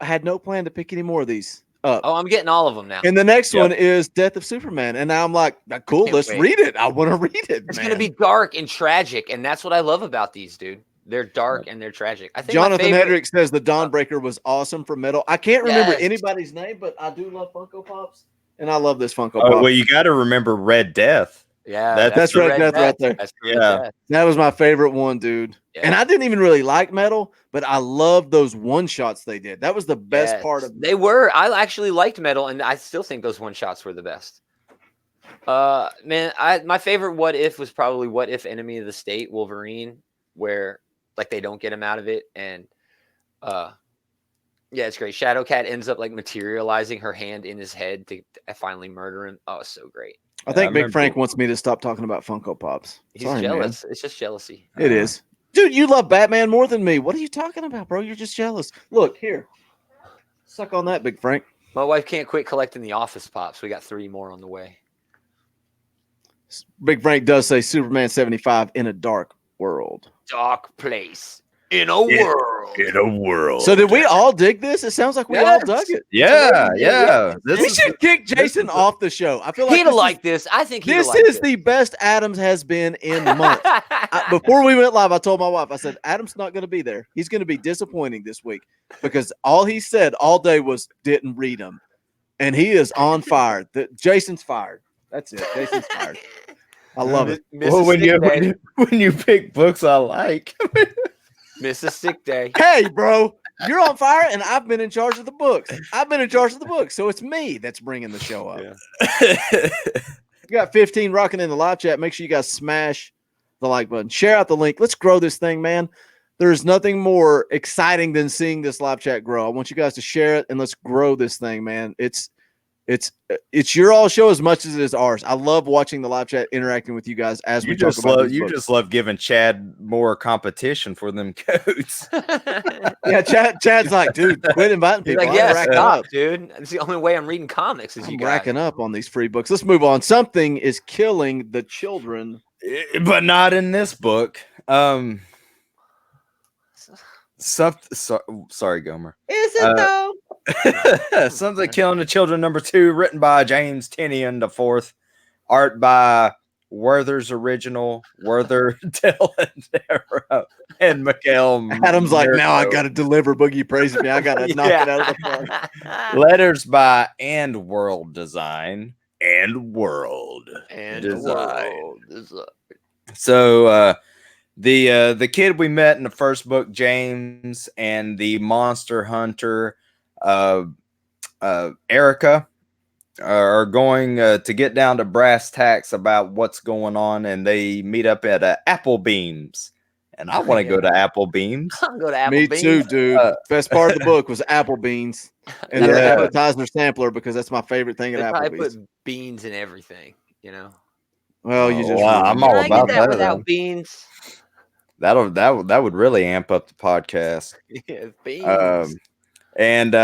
had no plan to pick any more of these up. Oh, I'm getting all of them now. And the next one is Death of Superman. And now I'm like, cool, let's read it. I want to read it. It's going to be dark and tragic. And that's what I love about these, dude. They're dark and they're tragic. I think Jonathan Hedrick says the Dawnbreaker was awesome for metal. I can't remember anybody's name, but I do love Funko Pops. And I love this Funko Pop. Well, you got to remember Red Death. Yeah, that's Red Death right there. That was my favorite one, dude. Yeah. And I didn't even really like metal, but I loved those one shots they did. That was the best part of. They were. I actually liked metal, and I still think those one shots were the best. Man, my favorite what if was probably What If Enemy of the State Wolverine, where like they don't get him out of it, and it's great. Shadowcat ends up like materializing her hand in his head to finally murder him. Oh, it's so great. I think Big Frank wants me to stop talking about Funko Pops. He's jealous. Man. It's just jealousy. It is. Dude, you love Batman more than me. What are you talking about, bro? You're just jealous. Look, here. Suck on that, Big Frank. My wife can't quit collecting the Office Pops. We got 3 more on the way. Big Frank does say Superman 75 in a dark world. Dark place. In a world. In a world. So did we all dig this? It sounds like we all dug it. Yeah. We should kick Jason off the show. I feel like he'd have liked this. I think this is the best Adams has been in months. Before we went live, I told my wife, I said, Adam's not going to be there. He's going to be disappointing this week because all he said all day was didn't read them. And he is on fire. Jason's fired. That's it. Jason's fired. I love it. Well, when you pick books I like. Miss a sick day. Hey, bro, you're on fire, and I've been in charge of the books. So it's me that's bringing the show up. Yeah. You got 15 rocking in the live chat. Make sure you guys smash the like button. Share out the link. Let's grow this thing, man. There's nothing more exciting than seeing this live chat grow. I want you guys to share it, and let's grow this thing, man. It's your all show as much as it is ours. I love watching the live chat, interacting with you guys as we talk about these books. Just love giving Chad more competition for them codes. Yeah, Chad's like, dude, quit inviting people. He's like, stop, dude. It's the only way I'm reading comics is you guys. Racking up on these free books. Let's move on. Something is killing the children, but not in this book. Sorry, Gomer. Is it though? Something Killing the Children #2, written by James Tynion IV, art by Werther's Original, Werther Delandero, and Mikhail. Adam's like, now I got to deliver Boogie praising me. I got to knock it out of the park. Letters by And World Design. And World Design. So, the kid we met in the first book, James, and the monster hunter, Erica, are going to get down to brass tacks about what's going on, and they meet up at Applebeam's. And I want to go to Applebeam's. I'll go to Applebeam's. Me too, dude. Best part of the book was Applebeans and their appetizer sampler, because that's my favorite thing at Applebee's. Probably put beans in everything, you know. Well, you just I'm all about that without beans. That would really amp up the podcast. Yeah, beans. And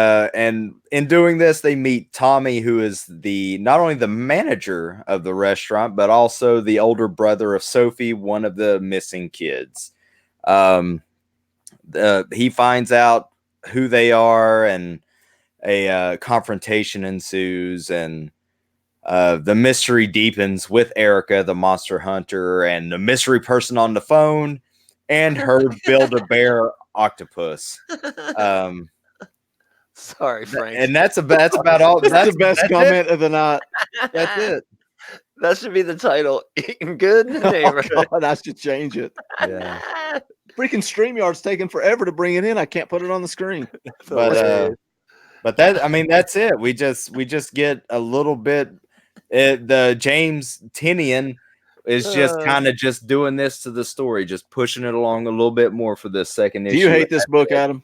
in doing this, they meet Tommy, who is not only the manager of the restaurant, but also the older brother of Sophie, one of the missing kids. He finds out who they are, and a confrontation ensues, and the mystery deepens with Erica, the monster hunter, and the mystery person on the phone, and her Build-A-Bear octopus. Sorry, Frank. And that's about all. That's the best comment of the night. That's it. That should be the title. Eating good in the neighborhood. God, I should change it. Yeah. Freaking StreamYard's taking forever to bring it in. I can't put it on the screen. But that, I mean, that's it. We just get a little bit. The James Tynion is just kind of just doing this to the story, just pushing it along a little bit more for this second issue. Do you hate this book, Adam?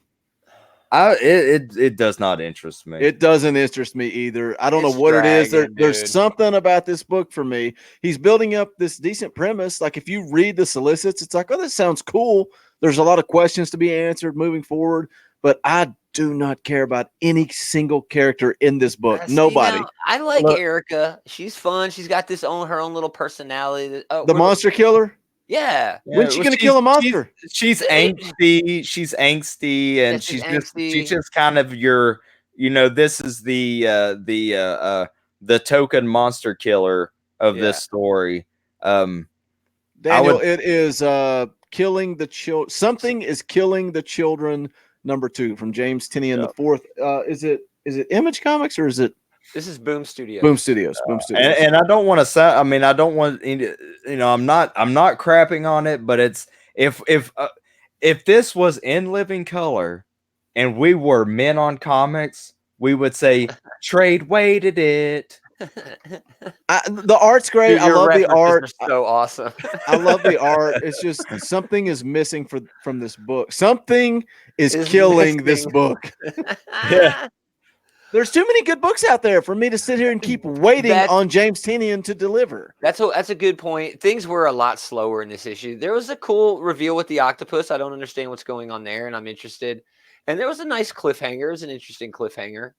It does not interest me. It doesn't interest me either. I don't know what it is. There's something about this book for me. He's building up this decent premise. Like if you read the solicits, it's like, oh, this sounds cool. There's a lot of questions to be answered moving forward, but I do not care about any single character in this book. Nobody. Now, I like Erica. She's fun. She's got her own little personality. The monster killer. Yeah. When's she gonna kill a monster? She's angsty. She's angsty, and she's just kind of your. This is the token monster killer of this story. Daniel, it is killing the children. Something is killing the children. #2 from James Tynion the fourth. Is it Image Comics or is it? This is Boom Studios. Boom Studios. And I don't want to say. I mean, I don't want. I'm not crapping on it, but it's if this was in living color, and we were men on comics, we would say trade weighted it. The art's great. Dude, I love the art. So awesome. I love the art. It's just something is missing from this book. Something is killing this book. Yeah. There's too many good books out there for me to sit here and keep waiting on James Tynion to deliver. That's a good point. Things were a lot slower in this issue. There was a cool reveal with the octopus. I don't understand what's going on there, and I'm interested. And there was a nice cliffhanger. It was an interesting cliffhanger.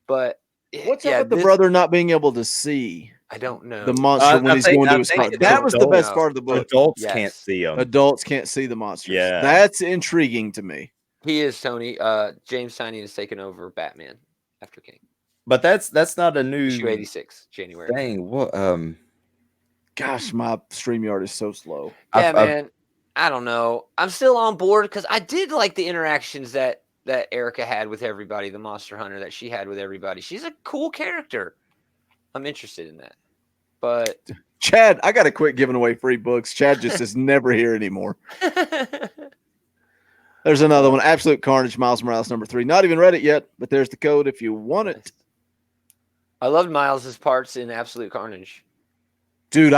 But what's up with the brother not being able to see? I don't know. The monster when he's going to his car. That was the best part of the book. Adults can't see him. Adults can't see the monsters. Yeah. That's intriguing to me. He is, Tony. James Tynion has taken over Batman after King. But that's not a new issue 86, January. Dang, what gosh, my StreamYard is so slow. Yeah, man. I don't know. I'm still on board because I did like the interactions that Erica had with everybody, the monster hunter that she had with everybody. She's a cool character. I'm interested in that. But Chad, I gotta quit giving away free books. Chad just is never here anymore. There's another one. Absolute Carnage, Miles Morales #3. Not even read it yet, but there's the code if you want it. I loved Miles's parts in Absolute Carnage. Dude,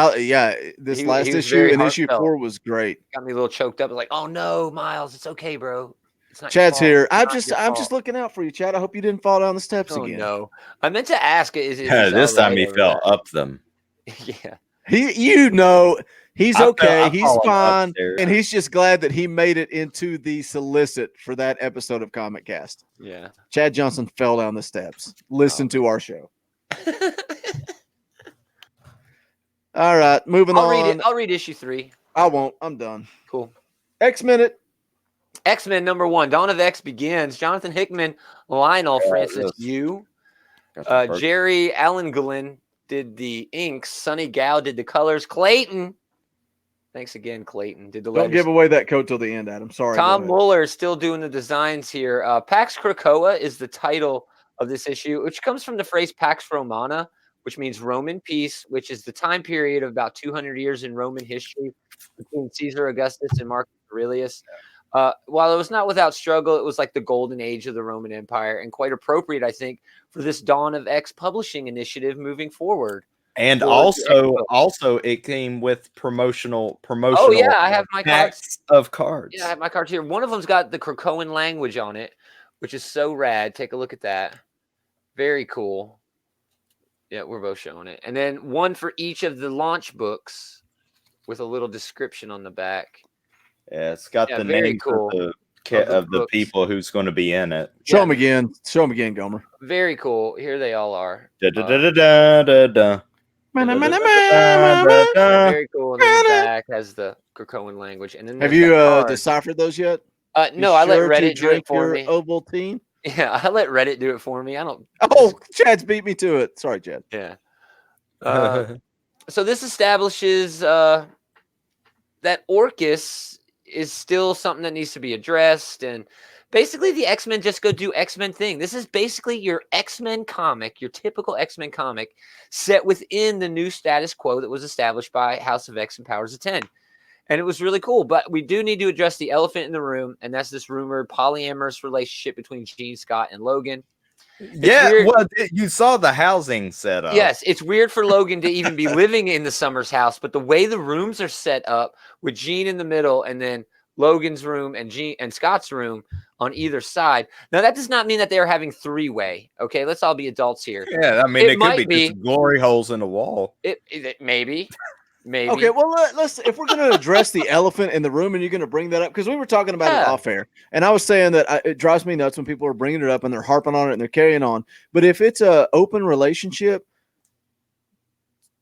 this last issue and issue 4 was great. Got me a little choked up. I was like, oh no, Miles, it's okay, bro. It's not Chad's here. I'm just looking out for you, Chad. I hope you didn't fall down the steps again. No. I meant to ask this time he fell up them. Yeah. He's okay. He's fine. And he's just glad that he made it into the solicit for that episode of ComicCast. Yeah. Chad Johnson fell down the steps. Listen to our show. All right. Moving on. I'll read issue 3. I won't. I'm done. Cool. X-Men #1. Dawn of X begins. Jonathan Hickman, Lionel Francis Yu. Jerry Allenglen did the inks. Sonny Gao did the colors. Clayton. Thanks again, Clayton. Did the Don't give away that code till the end, Adam. Sorry. Tom Muller is still doing the designs here. Pax Krakoa is the title of this issue, which comes from the phrase Pax Romana, which means Roman peace, which is the time period of about 200 years in Roman history between Caesar Augustus and Marcus Aurelius. While it was not without struggle, it was like the golden age of the Roman Empire, and quite appropriate, I think, for this Dawn of X publishing initiative moving forward. And also it came with promotional. Oh yeah, I have my cards of cards. Yeah, I have my cards here. One of them's got the Krakoan language on it, which is so rad. Take a look at that. Very cool. Yeah, we're both showing it. And then one for each of the launch books with a little description on the back. Yeah, it's got the names of the people who's going to be in it. Show them again. Show them again, Gomer. Very cool. Here they all are. Very cool. And then the back has the Krakoan language. And then Have there's you that card. deciphered those yet? No, Be I let sure to Reddit do it drink for your me. Ovaltine. Yeah, I let Reddit do it for me. I don't. Oh, Chad's beat me to it. Sorry, Chad. Yeah. So this establishes that Orcus is still something that needs to be addressed, and basically the X-Men just go do X-Men thing. This is basically your X-Men comic, your typical X-Men comic, set within the new status quo that was established by House of X and Powers of 10. And it was really cool, but we do need to address the elephant in the room, and that's this rumored polyamorous relationship between Gene Scott and Logan. Yeah, well, you saw the housing setup. Yes, it's weird for Logan to even be living in the Summers house, but the way the rooms are set up with Gene in the middle and then Logan's room and Gene and Scott's room on either side. Now that does not mean that they are having three-way. Okay, let's all be adults here. Yeah, I mean, it could be just glory holes in the wall. Maybe. Okay, well, let's if we're going to address the elephant in the room, and you're going to bring that up because we were talking about it off air, and I was saying that it drives me nuts when people are bringing it up and they're harping on it and they're carrying on. But if it's a open relationship,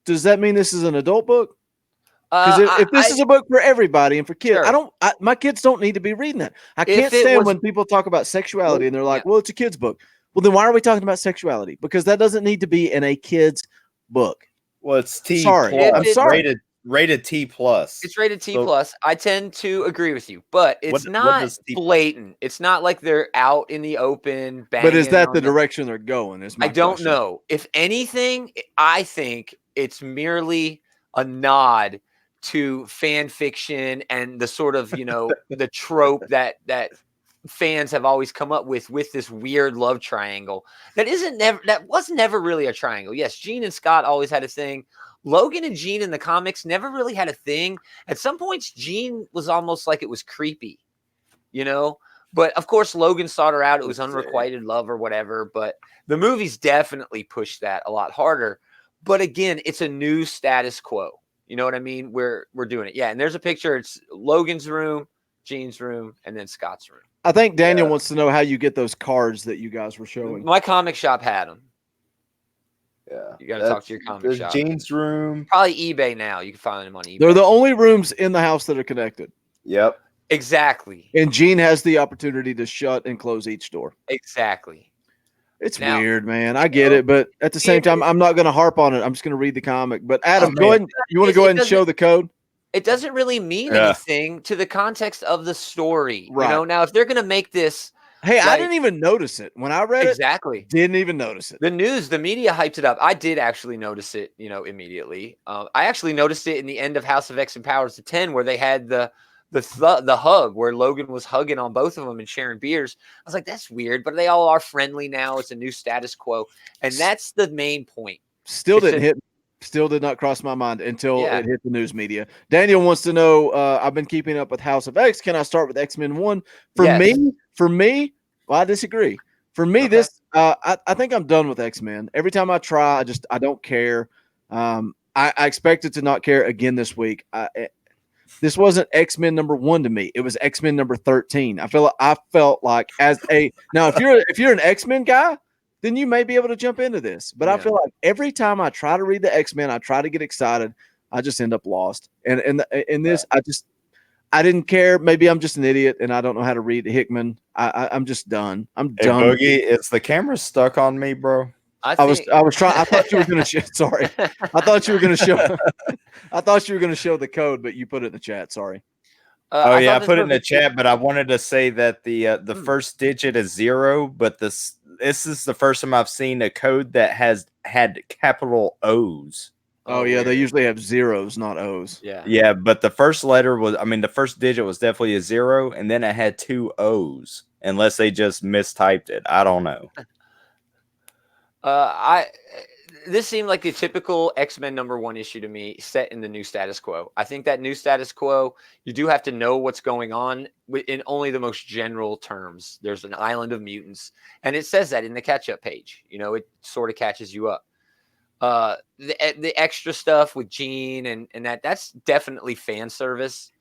does that mean this is an adult book? Because if this is a book for everybody and for kids, sure. my kids don't need to be reading that. I can't stand when people talk about sexuality and they're like, well, it's a kid's book. Well, then why are we talking about sexuality? Because that doesn't need to be in a kid's book. Well, it's T. Sorry, I'm sorry. Rated T plus. It's rated T plus. I tend to agree with you, but it's not blatant. It's not like they're out in the open. But is that the direction they're going? I don't know. If anything, I think it's merely a nod to fan fiction and the sort of the trope that fans have always come up with this weird love triangle that was never really a triangle. Yes, Gene and Scott always had a thing. Logan and Gene in the comics never really had a thing. At some points, Gene was almost like it was creepy, but of course Logan sought her out. It was unrequited love or whatever, but the movies definitely pushed that a lot harder. But again, it's a new status quo. You know what I mean? We're doing it. Yeah, and there's a picture. It's Logan's room, Gene's room, and then Scott's room. I think Daniel wants to know how you get those cards that you guys were showing. My comic shop had them. Yeah. You got to talk to your comic shop. Gene's room. Probably eBay now. You can find them on eBay. They're the only rooms in the house that are connected. Yep. Exactly. And Gene has the opportunity to shut and close each door. Exactly. It's weird, man. I get it, but at the same time, I'm not going to harp on it. I'm just going to read the comic. But Adam, go ahead. You want to go ahead and show the code? It doesn't really mean anything to the context of the story. Right. Now, if they're going to make this. Hey, I didn't even notice it when I read it. Exactly. Didn't even notice it. The media hyped it up. I did actually notice it, immediately. I actually noticed it in the end of House of X and Powers of 10, where they had the hug where Logan was hugging on both of them and sharing beers. I was like, that's weird, but they all are friendly now. It's a new status quo. And that's the main point. Still did not cross my mind until it hit the news media. Daniel wants to know, I've been keeping up with House of X. Can I start with X-Men 1? For me, well, I disagree. For me, this, I think I'm done with X-Men. Every time I try, I don't care. I expected to not care again this week. This wasn't X-Men number 1 to me. It was X-Men number 13. I felt like now if you're an X-Men guy, then you may be able to jump into this. But I feel like every time I try to read the X-Men, I try to get excited, I just end up lost. And in this, I didn't care. Maybe I'm just an idiot and I don't know how to read Hickman. I'm just done. I'm done. Boogie, is the camera stuck on me, bro? I was trying. I thought you were going to. Sorry, I thought you were going to show. I thought you were going to show the code, but you put it in the chat. Sorry. I put it in the chat, but I wanted to say that the first digit is 0, but this is the first time I've seen a code that has had capital O's. Oh yeah, they usually have zeros, not O's. Yeah, but the first the first digit was definitely a 0, and then it had 2 O's, unless they just mistyped it. I don't know. This seemed like the typical X-Men number 1 issue to me, set in the new status quo. I think that new status quo, you do have to know what's going on in only the most general terms. There's an island of mutants, and it says that in the catch-up page. It sort of catches you up. The extra stuff with Gene and that's definitely fan service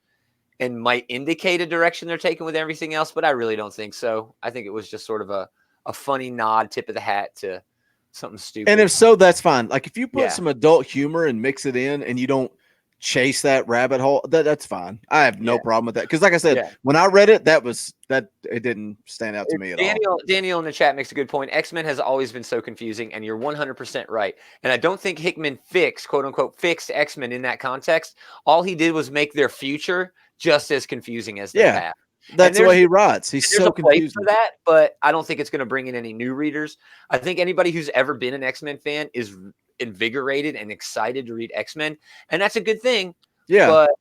and might indicate a direction they're taking with everything else, but I really don't think so. I think it was just sort of a funny nod, tip of the hat to something stupid. And if so, that's fine. Like if you put Yeah. some adult humor and mix it in, and you don't chase that rabbit hole, that's fine. I have no Yeah. problem with that. Because like I said, Yeah. when I read it, it didn't stand out to me at all. Daniel in the chat makes a good point. X-Men has always been so confusing, and you're 100% right. And I don't think Hickman quote unquote fixed X-Men in that context. All he did was make their future just as confusing as their past. That's the way he writes. He's so confusing for that, but I don't think it's going to bring in any new readers. I think anybody who's ever been an X-Men fan is invigorated and excited to read X-Men, and that's a good thing. Yeah, but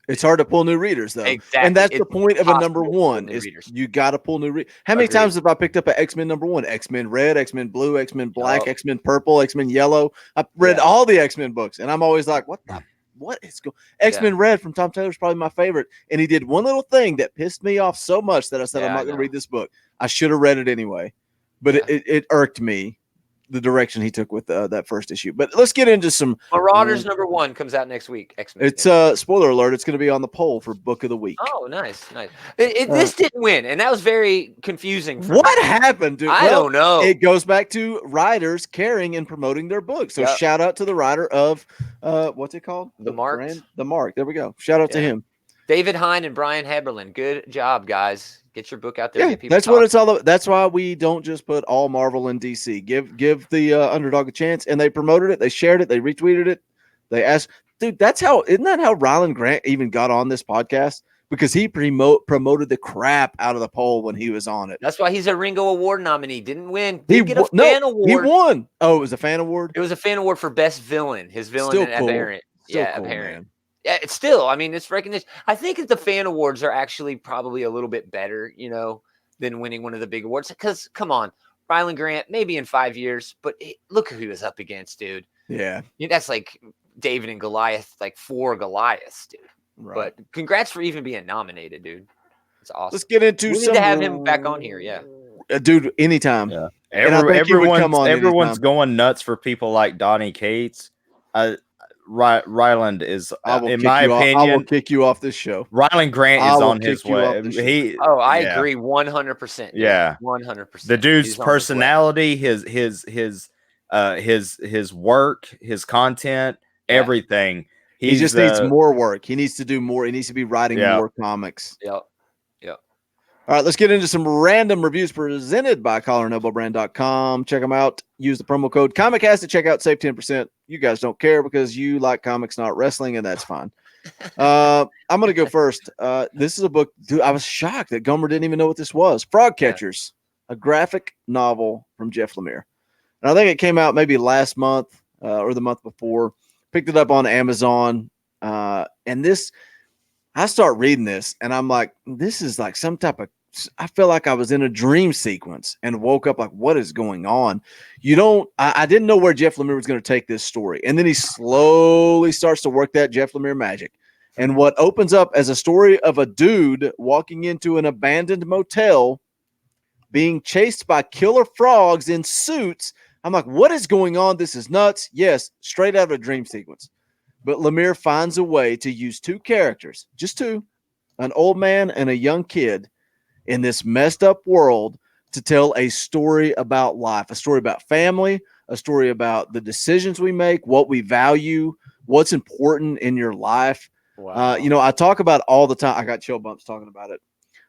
it's hard to pull new readers though. Exactly. And that's the It's point of a number impossible to pull one new is readers. you got to pull new readers. How many Agreed. times have I picked up an X-Men number one? X-Men Red, X-Men Blue, X-Men Black, Oh. X-Men Purple, X-Men Yellow. I've read all the X-Men books, and I'm always like, what is going? X-Men Red from Tom Taylor's probably my favorite, and he did one little thing that pissed me off so much that I said, I'm not going to read this book. I should have read it anyway, but it irked me, the direction he took with that first issue. But let's get into some Marauders number 1 comes out next week. X-Men. It's spoiler alert. It's going to be on the poll for book of the week. Oh, nice. This didn't win, and that was very confusing. What happened, dude? I don't know. It goes back to writers caring and promoting their books. So shout out to the writer of what's it called? The Mark. The Mark. There we go. Shout out to him. David Hine and Brian Heberlin. Good job, guys. Get your book out there. Yeah, that's what it's all about. That's why we don't just put all Marvel and DC. Give the underdog a chance, and they promoted it. They shared it. They retweeted it. They asked, dude. Isn't that how Ryland Grant even got on this podcast? Because he promoted the crap out of the poll when he was on it. That's why he's a Ringo Award nominee. Didn't win. Didn't get a fan award. He won. Oh, it was a fan award. It was a fan award for best villain. His villain Still and cool. Apparent. Still Yeah, cool, Apparent. man. Yeah, it's still. I mean, it's recognition. I think that the fan awards are actually probably a little bit better, than winning one of the big awards. Because come on, Ryland Grant, maybe in 5 years, but look who he was up against, dude. Yeah, that's like David and Goliath, like 4 Goliaths, dude. Right. But congrats for even being nominated, dude. It's awesome. Let's get into we need to have him back on here. Yeah, dude. Anytime. Yeah. Everyone's going nuts for people like Donnie Cates. Ryland is, in my opinion, I will kick you off this show. Ryland Grant is on his way. I agree 100%. Yeah, 100%. The dude's personality, his work, his content, everything. He just needs more work. He needs to do more. He needs to be writing more comics. Yep. All right, let's get into some random reviews presented by CollarandElbowBrand.com. Check them out. Use the promo code ComicCast at checkout. Save 10%. You guys don't care because you like comics, not wrestling, and that's fine. I'm going to go first. This is a book. Dude, I was shocked that Gaumer didn't even know what this was. Frog Catchers, a graphic novel from Jeff Lemire. And I think it came out maybe last month or the month before. Picked it up on Amazon. And this... I start reading this and I'm like, this is like some type of, I feel like I was in a dream sequence and woke up like, what is going on? I didn't know where Jeff Lemire was going to take this story. And then he slowly starts to work that Jeff Lemire magic. And what opens up as a story of a dude walking into an abandoned motel being chased by killer frogs in suits. I'm like, what is going on? This is nuts. Yes, straight out of a dream sequence. But Lemire finds a way to use 2 characters, just 2, an old man and a young kid in this messed up world to tell a story about life, a story about family, a story about the decisions we make, what we value, what's important in your life. Wow. I talk about all the time. I got chill bumps talking about it.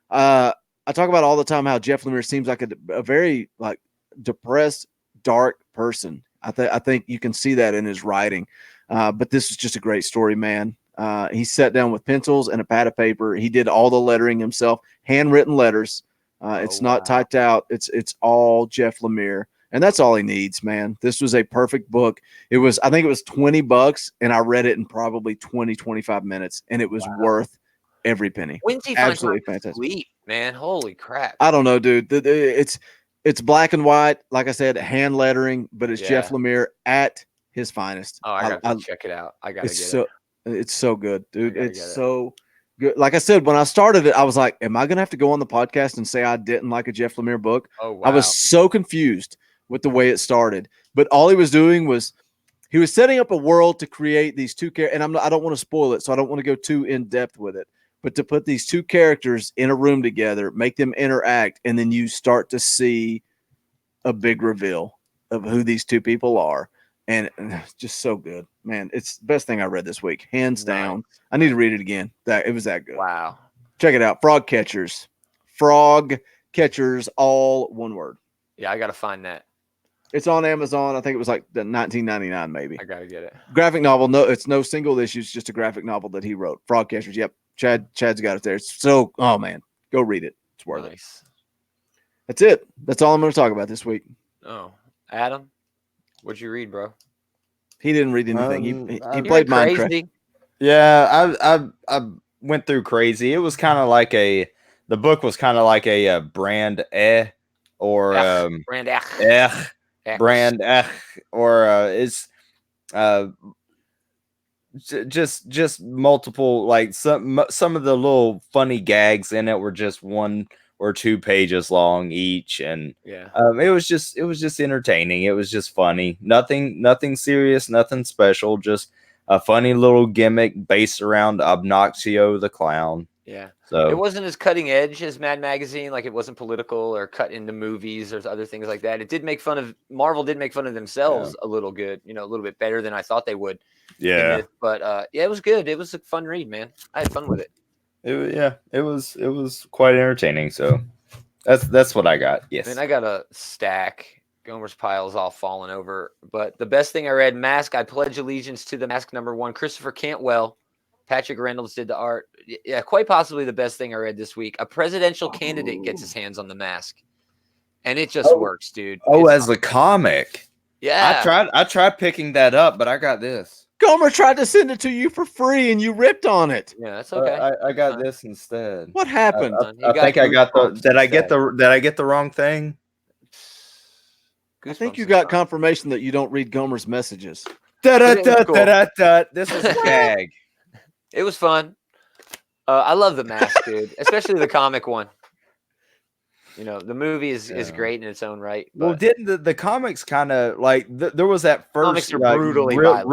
I talk about all the time how Jeff Lemire seems like a very like depressed, dark person. I think you can see that in his writing. But this is just a great story, man. He sat down with pencils and a pad of paper. He did all the lettering himself, handwritten letters. It's not typed out. It's all Jeff Lemire, and that's all he needs, man. This was a perfect book. I think it was $20, and I read it in probably 25 minutes, and it was worth every penny. When's he absolutely fantastic, sleep, man? Holy crap! I don't know, dude. It's black and white, like I said, hand lettering, but it's Jeff Lemire at his finest. Oh, I gotta check it out. I gotta get it. It's so good, dude. It's so good. Like I said, when I started it, I was like, am I gonna have to go on the podcast and say I didn't like a Jeff Lemire book? Oh, wow. I was so confused with the way it started. But all he was doing was he was setting up a world to create these 2 characters, and I don't want to spoil it, so I don't want to go too in depth with it. But to put these 2 characters in a room together, make them interact, and then you start to see a big reveal. of who these two people are. And it's just so good, man. It's the best thing I read this week, hands down. Nice. I need to read it again. It was that good. Wow. Check it out. Frog Catchers, all one word. Yeah, I got to find that. It's on Amazon. I think it was like the $19.99 maybe. I got to get it. Graphic novel. No, it's no single issue. It's just a graphic novel that he wrote. Frog Catchers. Yep. Chad's got it there. It's so, oh man, go read it. It's worth it. That's it. That's all I'm going to talk about this week. Oh, Adam, what'd you read, bro? He didn't read anything. He You played went Minecraft. crazy. Yeah, I went through crazy. It was kind of like the book was kind of like a brand or Brand brand or it's just multiple, like some of the little funny gags in it were just 1 or 2 pages long each, and yeah, it was just entertaining. It was just funny. Nothing serious, nothing special, just a funny little gimmick based around Obnoxio the clown. yeah. So It wasn't as cutting edge as Mad Magazine. Like, it wasn't political or cut into movies or other things like that. It did make fun of Marvel. Did make fun of themselves a little good. A little bit better than I thought they would. yeah. But yeah, it was good. It was a fun read, man. I had fun with it. It was quite entertaining. So that's what I got. Yes. Man, I got a stack. Gomer's pile is all falling over. But the best thing I read, Mask. I pledge allegiance to the Mask #1. Christopher Cantwell. Patrick Reynolds did the art. Yeah, quite possibly the best thing I read this week. A presidential candidate gets his hands on the mask, and it just works, dude. As a comic. Yeah. I tried picking that up, but I got this. Gomer tried to send it to you for free, and you ripped on it. Yeah, that's okay. I got this instead. What happened? I think I got the. Did I get the wrong thing? I think you got confirmation that you don't read Gomer's messages. This was a gag. It was fun. I love the Mask, dude, especially the comic one. The movie is great in its own right. But Well, didn't the comics kind of like there was that first comics are brutally violent.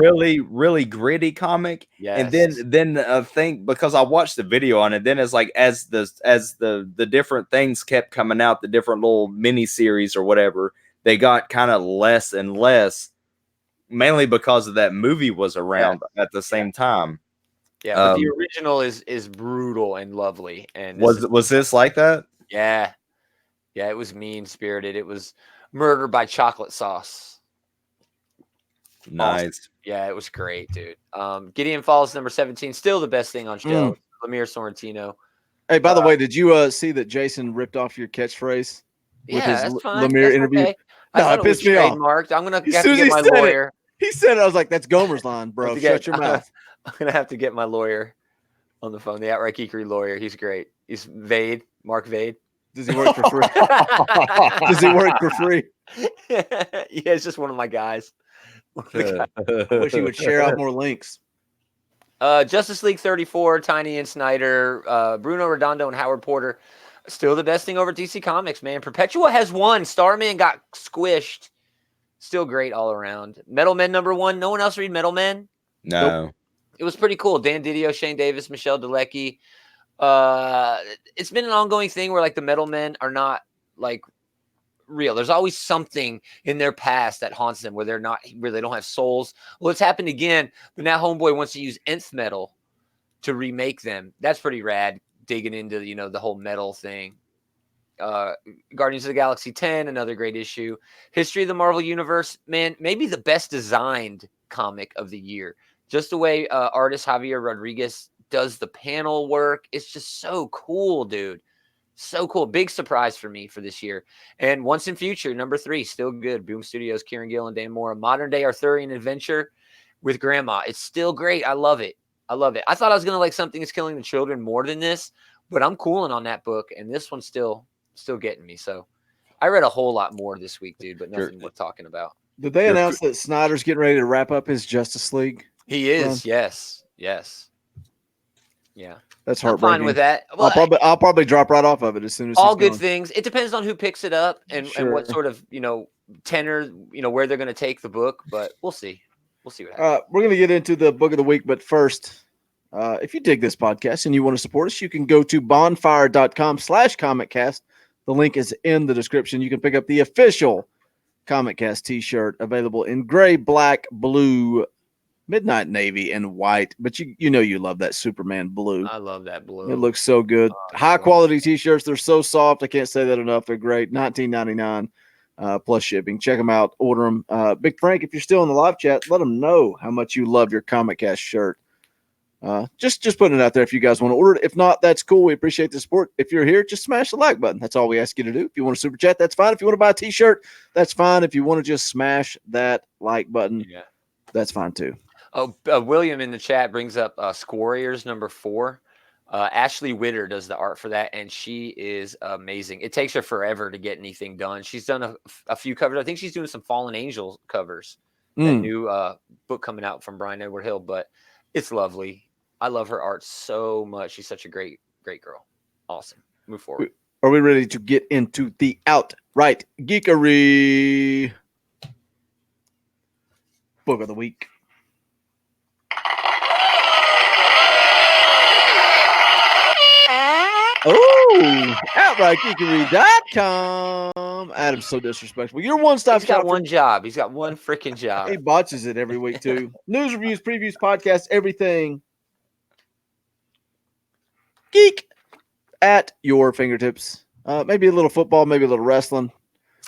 really gritty comic, Yes. and then I think because I watched the video on it, then it's like as the different things kept coming out, the different little mini series or whatever, they got kind of less and less, mainly because of that movie was around at the same time. Yeah, but the original is brutal and lovely. And was this like that? Yeah. Yeah, it was mean-spirited. It was murder by chocolate sauce. Nice. Awesome. Yeah, it was great, dude. Gideon Falls #17, still the best thing on show. Lemire Sorrentino. Hey, by the way, did you see that Jason ripped off your catchphrase with his that's fine. Lemire That's interview? okay. No, it pissed me off. Trademarked. I'm gonna have to As soon as get he my said it, lawyer. He said it. I was like, "That's Gomer's line, bro. Shut your mouth." I'm gonna have to get my lawyer on the phone. The outright geekery lawyer. He's great. He's Vade, Mark Vade. Does he work for free? Does he work for free? Yeah, it's just one of my guys. I wish he would share out more links. Justice League 34, Tiny and Snyder, Bruno Redondo and Howard Porter. Still the best thing over at DC Comics, man. Perpetua has won. Starman got squished. Still great all around. Metal Men #1. No one else read Metal Men? No. Nope. It was pretty cool. Dan Didio, Shane Davis, Michelle Delecky. It's been an ongoing thing where like the Metal Men are not like real. There's always something in their past that haunts them where they don't have souls. Well, it's happened again, but now Homeboy wants to use nth metal to remake them. That's pretty rad. Digging into the whole metal thing. Guardians of the Galaxy 10, another great issue. History of the Marvel Universe, man, maybe the best designed comic of the year. Just the way artist Javier Rodriguez does the panel work. It's just so cool, dude. So cool. Big surprise for me for this year. And Once in Future, #3, still good. Boom Studios, Kieran Gill and Dan Moore. Modern day Arthurian adventure with Grandma. It's still great. I love it. I thought I was going to like Something Is Killing the Children more than this, but I'm cooling on that book. And this one's still getting me. So I read a whole lot more this week, dude, but nothing worth talking about. Did they announce that Snyder's getting ready to wrap up his Justice League? He is. Yes. Yeah. That's I'm heartbreaking. fine with that. Well, I'll probably drop right off of it as soon as all he's good gone. things. It depends on who picks it up and what sort of, tenor, where they're going to take the book, but we'll see. We'll see what happens. We're going to get into the book of the week, but first, if you dig this podcast and you want to support us, you can go to bonfire.com/ComicCast. The link is in the description. You can pick up the official ComicCast t-shirt available in gray, black, blue, midnight navy, and white. But you know you love that Superman blue. I love that blue. It looks so good. High quality t-shirts. They're so soft. I can't say that enough. They're great. $19.99 plus shipping. Check them out. Order them. Big Frank, if you're still in the live chat, let them know how much you love your ComicCast shirt. Just putting it out there if you guys want to order it. If not, that's cool. We appreciate the support. If you're here, just smash the like button. That's all we ask you to do. If you want to super chat, that's fine. If you want to buy a t-shirt, that's fine. If you want to just smash that like button, that's fine too. Oh, William in the chat brings up Squarriors number 4. Ashley Witter does the art for that, and she is amazing. It takes her forever to get anything done. She's done a few covers. I think she's doing some Fallen Angels covers. That new book coming out from Brian Edward Hill, but it's lovely. I love her art so much. She's such a great girl. Awesome. Move forward. Are we ready to get into the outright geekery book of the week? Oh, outrightgeekery.com. Adam's so disrespectful. You're one-stop shop. He's got one job. He's got one freaking job. He botches it every week, too. News, reviews, previews, podcasts, everything. Geek at your fingertips. Maybe a little football, maybe a little wrestling.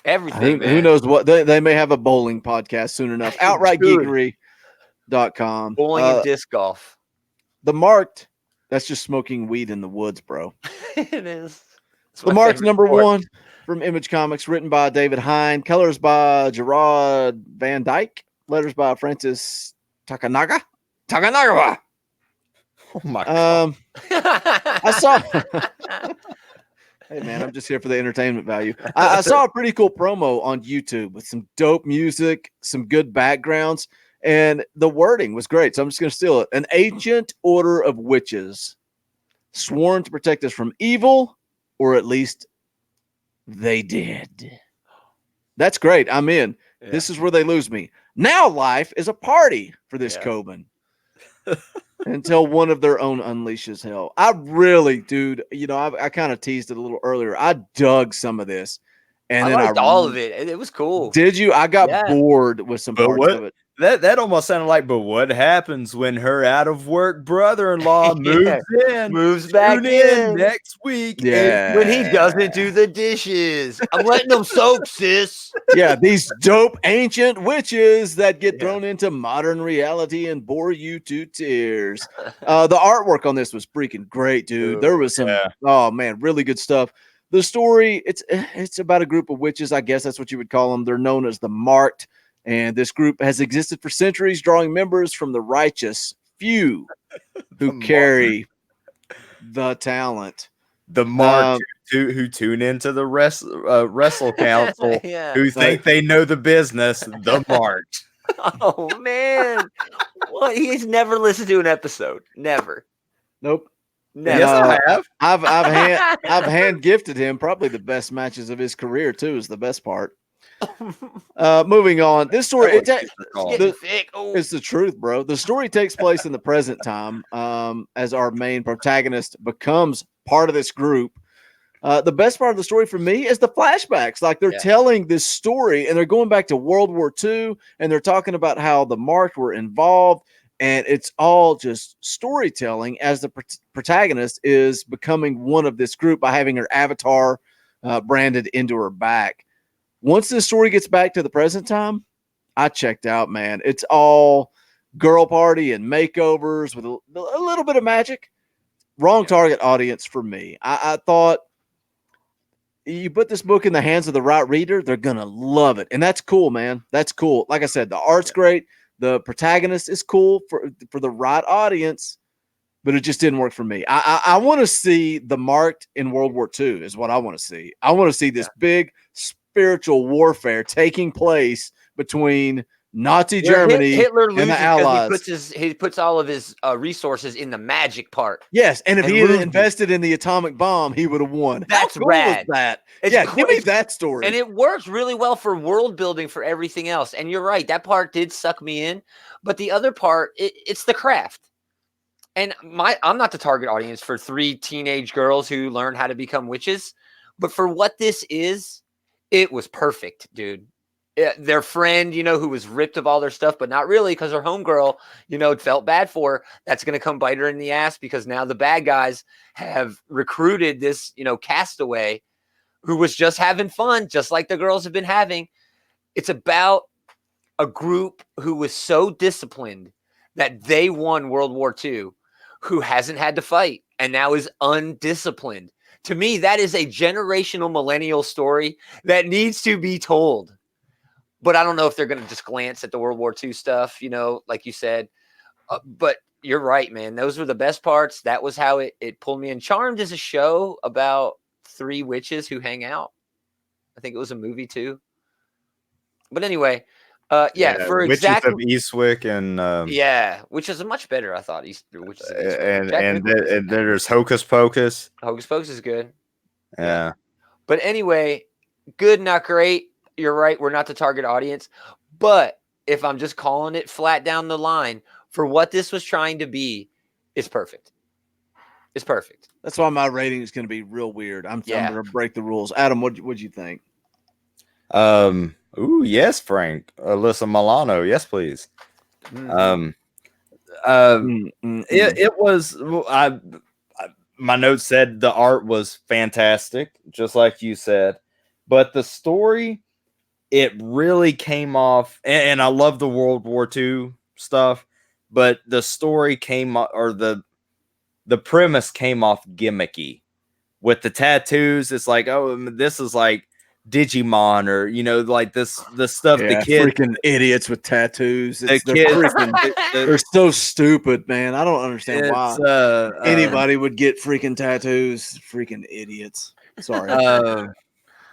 Everything. Who knows what? They may have a bowling podcast soon enough. Outrightgeekery.com. Bowling and disc golf. The Marked. That's just smoking weed in the woods, bro. It is. The Marked number 1 from Image Comics, written by David Hine, colors by Gerard Van Dyke, letters by Francis Takanaga. Oh my God. I saw. Hey man, I'm just here for the entertainment value. I saw a pretty cool promo on YouTube with some dope music, some good backgrounds, and the wording was great. So I'm just going to steal it. An ancient order of witches sworn to protect us from evil, or at least they did. That's great. I'm in. Yeah. This is where they lose me. Now life is a party for this Coben. Until one of their own unleashes hell. I really, dude, I kind of teased it a little earlier. I dug some of this. And I liked all of it. It was cool. Did you? I got bored with some parts of it. That almost sounded like, but what happens when her out of work brother-in-law moves back in next week? Yeah. When he doesn't do the dishes. I'm letting them soak, sis. Yeah, these dope ancient witches that get thrown into modern reality and bore you to tears. The artwork on this was freaking great, dude. There was some, oh man, really good stuff. The story, it's about a group of witches, I guess that's what you would call them. They're known as the Marked. And this group has existed for centuries, drawing members from the righteous few who carry the talent. The Marked who tune into the Wrestle Council, who think they know the business. The Marked. Oh, man. What? He's never listened to an episode. Never. Nope. Never. Yes, I have. I've hand gifted him probably the best matches of his career, too, is the best part. Moving on. This story it's the truth, bro. The story takes place in the present time as our main protagonist becomes part of this group. The best part of the story for me is the flashbacks. Like they're telling this story and they're going back to World War II and they're talking about how the Marked were involved, and it's all just storytelling as the protagonist is becoming one of this group by having her avatar branded into her back. Once this story gets back to the present time, I checked out, man. It's all girl party and makeovers with a little bit of magic. Wrong target audience for me. I thought you put this book in the hands of the right reader, they're going to love it. And that's cool, man. That's cool. Like I said, the art's great. The protagonist is cool for the right audience, but it just didn't work for me. I want to see the Marked in World War II is what I want to see. I want to see this big spiritual warfare taking place between Nazi Germany Hitler and the Allies. He puts all of his resources in the magic part. Yes, and if he had invested in the atomic bomb, he would have won. That's rad. Give me that story. And it works really well for world building for everything else. And you're right, that part did suck me in. But the other part, it's the craft. And I'm not the target audience for 3 teenage girls who learn how to become witches. But for what this is, it was perfect, dude. their friend, who was ripped of all their stuff, but not really, because her homegirl, felt bad for her. That's going to come bite her in the ass, because now the bad guys have recruited this, castaway who was just having fun, just like the girls have been having. It's about a group who was so disciplined that they won World War II, who hasn't had to fight and now is undisciplined. To me, that is a generational millennial story that needs to be told. But I don't know if they're going to just glance at the World War II stuff, like you said. But you're right, man. Those were the best parts. That was how it pulled me in. Charmed is a show about 3 witches who hang out. I think it was a movie too. But anyway, for Witches exactly of Eastwick and which is much better. I thought Witches of Eastwick. and there's Hocus Pocus. Hocus Pocus is good. Yeah. But anyway, good, not great. You're right. We're not the target audience. But if I'm just calling it flat down the line, for what this was trying to be, it's perfect. It's perfect. That's why my rating is going to be real weird. I'm going to break the rules. Adam, what'd you think? Ooh, yes, Frank. Alyssa Milano, yes, please. Mm-hmm. It was. My notes said the art was fantastic, just like you said, but the story, it really came off. And I love the World War II stuff, but the story came, or the premise came off gimmicky with the tattoos. It's like, oh, this is like Digimon, or the stuff the kids, freaking idiots with tattoos. The kids, they're so stupid, man. I don't understand why anybody would get freaking tattoos. Freaking idiots. Sorry.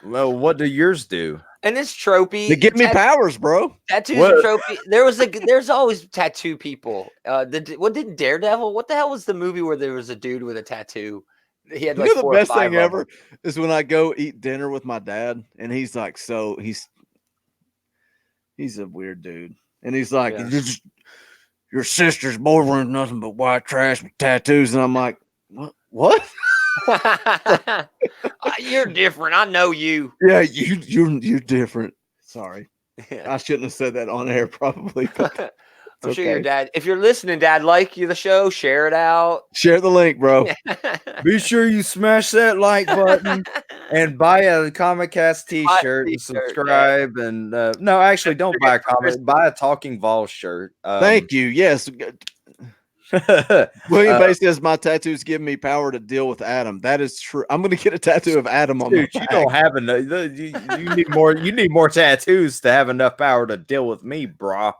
Well, what do yours do? And it's tropey. They give me powers, bro. Tattoos are tropey. There's always tattoo people. What did Daredevil? What the hell was the movie where there was a dude with a tattoo? He had like the best thing ever is when I go eat dinner with my dad, and he's like, he's a weird dude, and he's like, your sister's boyfriend's nothing but white trash with tattoos, and I'm like, what? You're different. I know you. Yeah, you're different. Sorry, I shouldn't have said that on air, probably. But I'm sure your dad, if you're listening, Dad, like the show, share it out. Share the link, bro. Be sure you smash that like button and buy a ComicCast t-shirt and subscribe. Yeah. And no, actually, don't buy a comic. Buy a Talking Vols shirt. Thank you. Yes. William Bay says my tattoos give me power to deal with Adam. That is true. I'm going to get a tattoo of Adam on my back. You don't have enough. You need more. You need more tattoos to have enough power to deal with me, brah.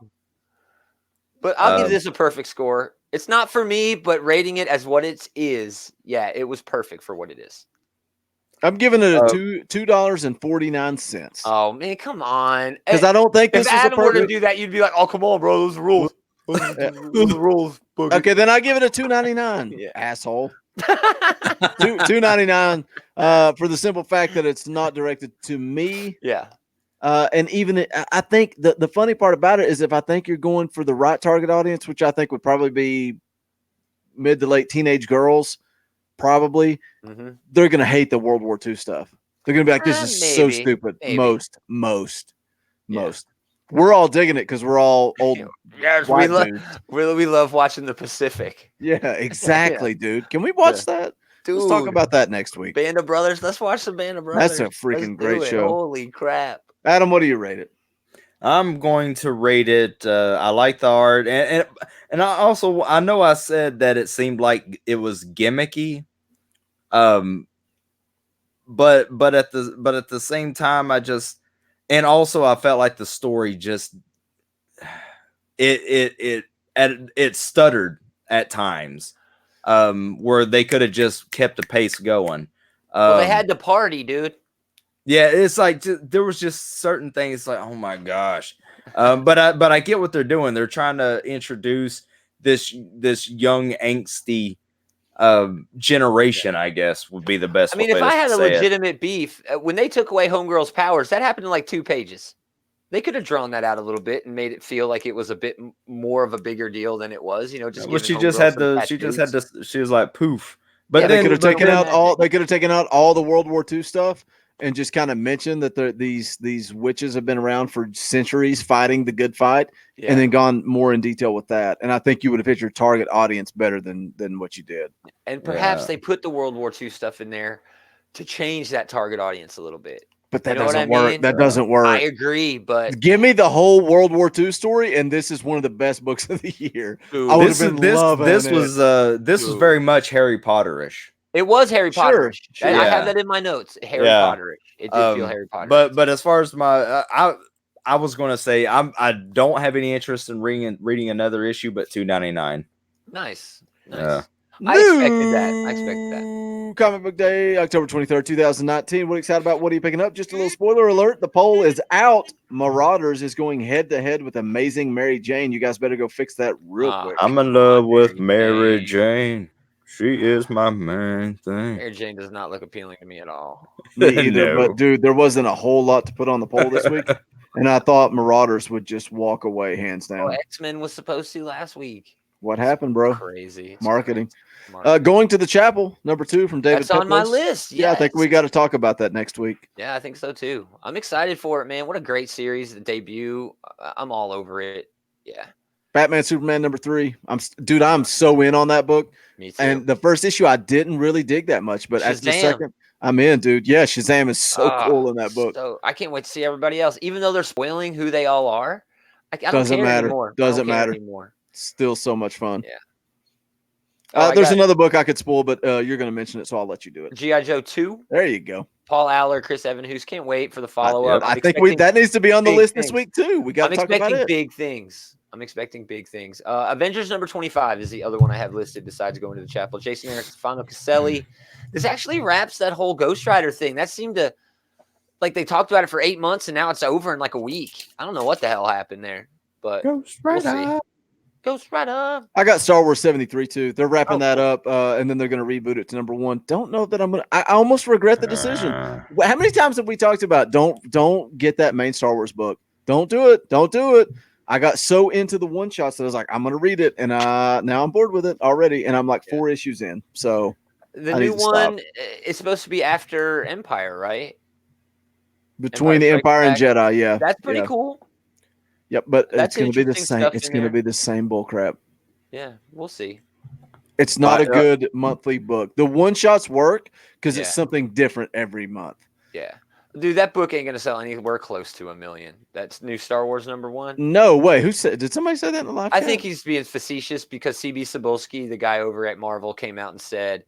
But I'll give this a perfect score. It's not for me, but rating it as what it is, it was perfect for what it is. I'm giving it a $2.49. Oh man, come on! Because I don't think this is Adam were to do that, you'd be like, "Oh, come on, bro, those are rules." Those are rules. Boogie. Okay, then I give it a $2.99. Asshole. $2.99 for the simple fact that it's not directed to me. Yeah. And even I think the funny part about it is if I think you're going for the right target audience, which I think would probably be mid to late teenage girls, probably, they're going to hate the World War II stuff. They're going to be like, this is so stupid. Maybe. Most. We're all digging it because we're all old. Yes, we love watching the Pacific. Yeah, exactly, dude. Can we watch that? Dude, let's talk about that next week. Band of Brothers. Let's watch the Band of Brothers. That's a freaking great show. Holy crap. Adam, what do you rate it? I'm going to rate it. I like the art, and I know I said that it seemed like it was gimmicky, but at the same time, I felt like the story just it stuttered at times, where they could have just kept the pace going. Well, they had to party, dude. Yeah, it's like there was just certain things like, oh my gosh, but I get what they're doing. They're trying to introduce this young angsty generation. I guess would be the best. I mean, if I had a legitimate beef when they took away Homegirl's powers, that happened in like 2 pages. They could have drawn that out a little bit and made it feel like it was a bit more of a bigger deal than it was. She was like poof. But they could have taken out all the World War II stuff and just kind of mention that these witches have been around for centuries fighting the good fight, and then gone more in detail with that. And I think you would have hit your target audience better than what you did. And perhaps they put the World War II stuff in there to change that target audience a little bit. But that doesn't work. That doesn't work. I agree, but give me the whole World War II story, and this is one of the best books of the year. Dude, I would have been loving this it. was very much Harry Potterish. It was Harry Potter. Sure. I have that in my notes. Harry Potter. It did feel Harry Potter. But as far as my, I was going to say I don't have any interest in reading another issue, but $2.99. Nice. Yeah. I expected that. Comic Book Day, October 23rd, 2019. What are you excited about? What are you picking up? Just a little spoiler alert. The poll is out. Marauders is going head to head with Amazing Mary Jane. You guys better go fix that real quick. I'm in love with Mary Jane. She is my main thing. Mary Jane does not look appealing to me at all. Me either, No. but dude, there wasn't a whole lot to put on the poll this week. And I thought Marauders would just walk away hands down. Oh, X-Men was supposed to last week. What happened, bro? Crazy. It's Marketing. crazy. Going to the Chapel, number 2 from David. That's on my Peplos. list. Yeah, I think we got to talk about that next week. Yeah, I think so too. I'm excited for it, man. What a great series. The debut. I'm all over it. Yeah. Batman Superman number 3. I'm so in on that book. Me too. And the first issue I didn't really dig that much, but as the Shazam. second, I'm in, dude. Yeah, Shazam is so cool in that book. So I can't wait to see everybody else, even though they're spoiling who they all are. I don't Doesn't care matter. anymore. Doesn't I don't care matter. anymore. Still so much fun. Yeah. There's another book I could spoil, but you're going to mention it, so I'll let you do it. G.I. Joe 2. There you go. Paul Aller, Chris Evanhus. Can't wait for the follow-up. I think that needs to be on the big list this things. week too. We got to talk about expecting it. big things. I'm expecting big things. Avengers number 25 is the other one I have listed besides going to the Chapel. Jason Aaron, Stefano Caselli. This actually wraps that whole Ghost Rider thing. That seemed to, like, they talked about it for 8 months and now it's over in like a week. I don't know what the hell happened there, but Ghost we'll Rider. see. Ghost Rider. I got Star Wars 73 too. They're wrapping that up, and then they're going to reboot it to number 1. Don't know that I'm going to. I almost regret the decision. How many times have we talked about don't get that main Star Wars book? Don't do it. Don't do it. I got so into the one shots that I was like, I'm going to read it, and now I'm bored with it already, and I'm like 4 issues in. So The I new need to one stop. is supposed to be after Empire, right? between the Empire and Jedi, yeah, That's pretty cool. Yep, but That's it's going to be the interesting same. stuff It's in going to there. be the same bull crap. Yeah, we'll see. It's not a good monthly book. The one shots work because Yeah. it's something different every month. Yeah. Dude, that book ain't going to sell anywhere close to 1 million. That's new Star Wars #1. No way. Who said? Did somebody say that in the live I chat? think he's being facetious because CB Cebulski, the guy over at Marvel, came out and said,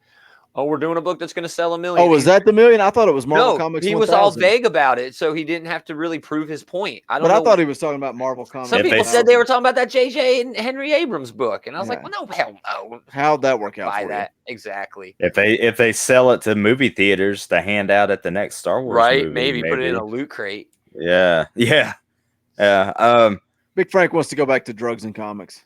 "Oh, we're doing a book that's going to sell 1 million." Oh, was that the million? I thought it was Marvel No, Comics. he was all 1000. vague about it, so he didn't have to really prove his point. I don't But know. I thought he was talking about Marvel Comics. Some If people they- said they were talking about that JJ and Henry Abrams book, and I was Yeah. like, "Well, no, hell no." How'd that work out Buy for that exactly. If they sell it to movie theaters to hand out at the next Star Wars Right? movie, Maybe put it in a loot crate. yeah. you? Big Frank wants to go back to drugs and comics.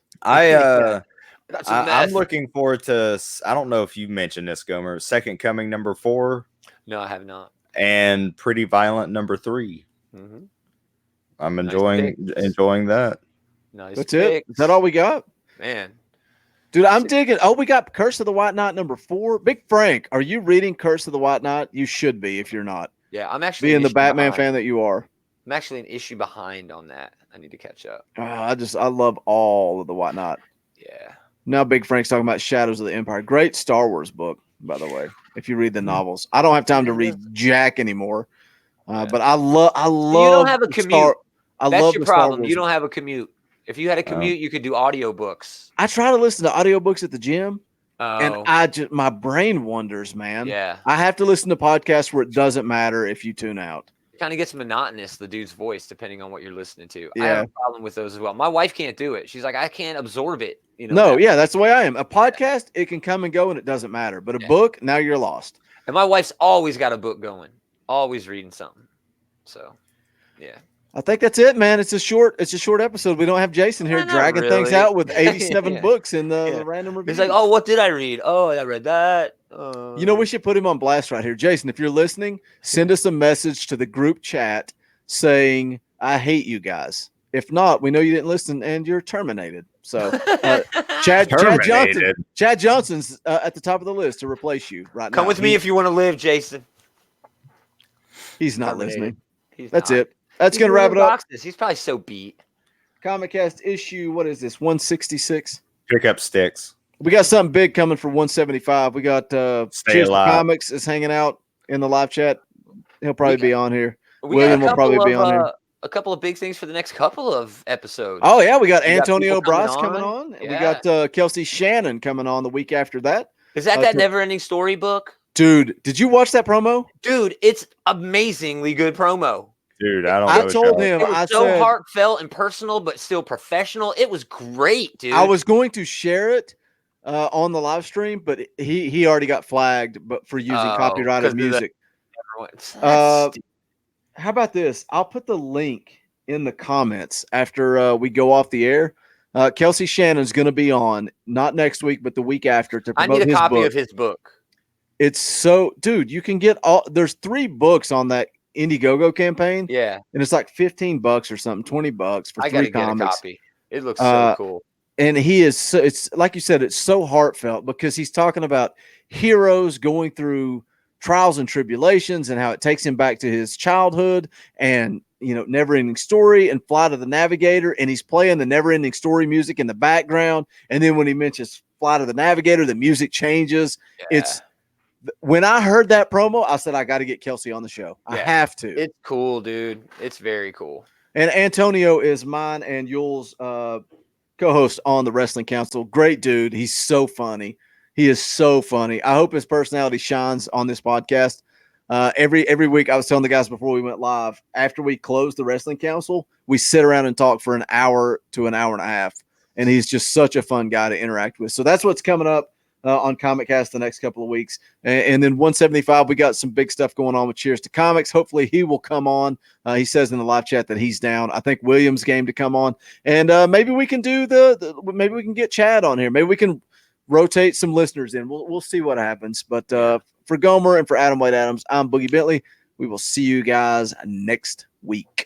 That's a I'm mess. looking forward to. I don't know if you mentioned this, Gomer. Second Coming #4 No, I have not. and Pretty Violent #3. Mm-hmm. I'm Nice enjoying that. Nice. That's it. picks. Is that all we got? Man, Dude, I'm digging. Oh, we got Curse of the White Knight #4. Big Frank, are you reading Curse of the White Knight? You should be if you're not. yeah, I'm actually Being an the issue Batman behind. fan that you are. I'm actually an issue behind on that. I need to catch up. I love all of the White Knight. Yeah. Now Big Frank's talking about Shadows of the Empire. Great Star Wars book, by the way. If you read the novels, I don't have time to read Jack anymore. But I love. You don't have a the commute. I That's love your the Star problem. Wars. You don't have a commute. If you had a commute, you could do audiobooks. I try to listen to audiobooks at the gym, and Oh, my brain wanders, man. yeah. I have to listen to podcasts where it doesn't matter if you tune out. It kind of gets monotonous, the dude's voice, depending on what you're listening to. I Yeah. have a problem with those as well. My wife can't do it. She's like, I can't absorb it. You know. No, that- yeah, that's the way I am. A podcast, it can come and go, and it doesn't matter. But a Yeah. book, now you're lost. And my wife's always got a book going, always reading something. So, yeah. I think that's it, man. It's a short episode. We don't have Jason here Not dragging things really. out with 87 Yeah. books in the Yeah. random reviews. He's like, oh, what did I read? Oh, I read that. You know, we should put him on blast right here. Jason, if you're listening, send us a message to the group chat saying, I hate you guys. If not, we know you didn't listen and you're terminated. So, Chad Johnson's at the top of the list to replace you right now. Come with me if you want to live, Jason. He's not terminated. listening. He's That's not. it. That's He's going to wrap moving it up. boxes. He's probably so beat. ComicCast issue, what is this, 166? Pick up sticks. We got something big coming for 175. We got Stay Cheers to alive. Comics is hanging out in the live chat. He'll probably be on here. We William got will probably be on here. a couple of big things for the next couple of episodes. Oh, yeah. We got We got Antonio people coming Bryce coming on. Yeah. We got Kelsey Shannon coming on the week after that. Is that never-ending story book? Dude, did you watch that promo? Dude, it's amazingly good promo. Dude, I don't know. I told him, It was I so said, heartfelt and personal, but still professional. It was great, dude. I was going to share it on the live stream, but he already got flagged for using copyrighted music. How about this? I'll put the link in the comments after we go off the air. Kelsey Shannon's going to be on, not next week, but the week after to promote I need a copy book. of his book. It's so, dude, you can get there's 3 books on that Indiegogo campaign. Yeah. And it's like $15 or something, $20 for 3 I gotta comics. get a copy. It looks so cool. And he is it's like you said, it's so heartfelt because he's talking about heroes going through trials and tribulations and how it takes him back to his childhood and, Never Ending Story and Flight of the Navigator. And he's playing the Never Ending Story music in the background. And then when he mentions Flight of the Navigator, the music changes. Yeah. When I heard that promo, I said, I got to get Kelsey on the show. Yeah. I have to. It's cool, dude. It's very cool. And Antonio is mine and Yule's co-host on the Wrestling Council. Great dude. He's so funny. He is so funny. I hope his personality shines on this podcast. Every week, I was telling the guys before we went live, after we close the Wrestling Council, we sit around and talk for an hour to an hour and a half. And he's just such a fun guy to interact with. So that's what's coming up on ComicCast the next couple of weeks. And then 175, we got some big stuff going on with Cheers to Comics. Hopefully he will come on. He says in the live chat that he's down. I think William's game to come on. And maybe we can do maybe we can get Chad on here. Maybe we can rotate some listeners in. We'll see what happens. But for Gaumer and for Adam White Adams, I'm Boogie Bentley. We will see you guys next week.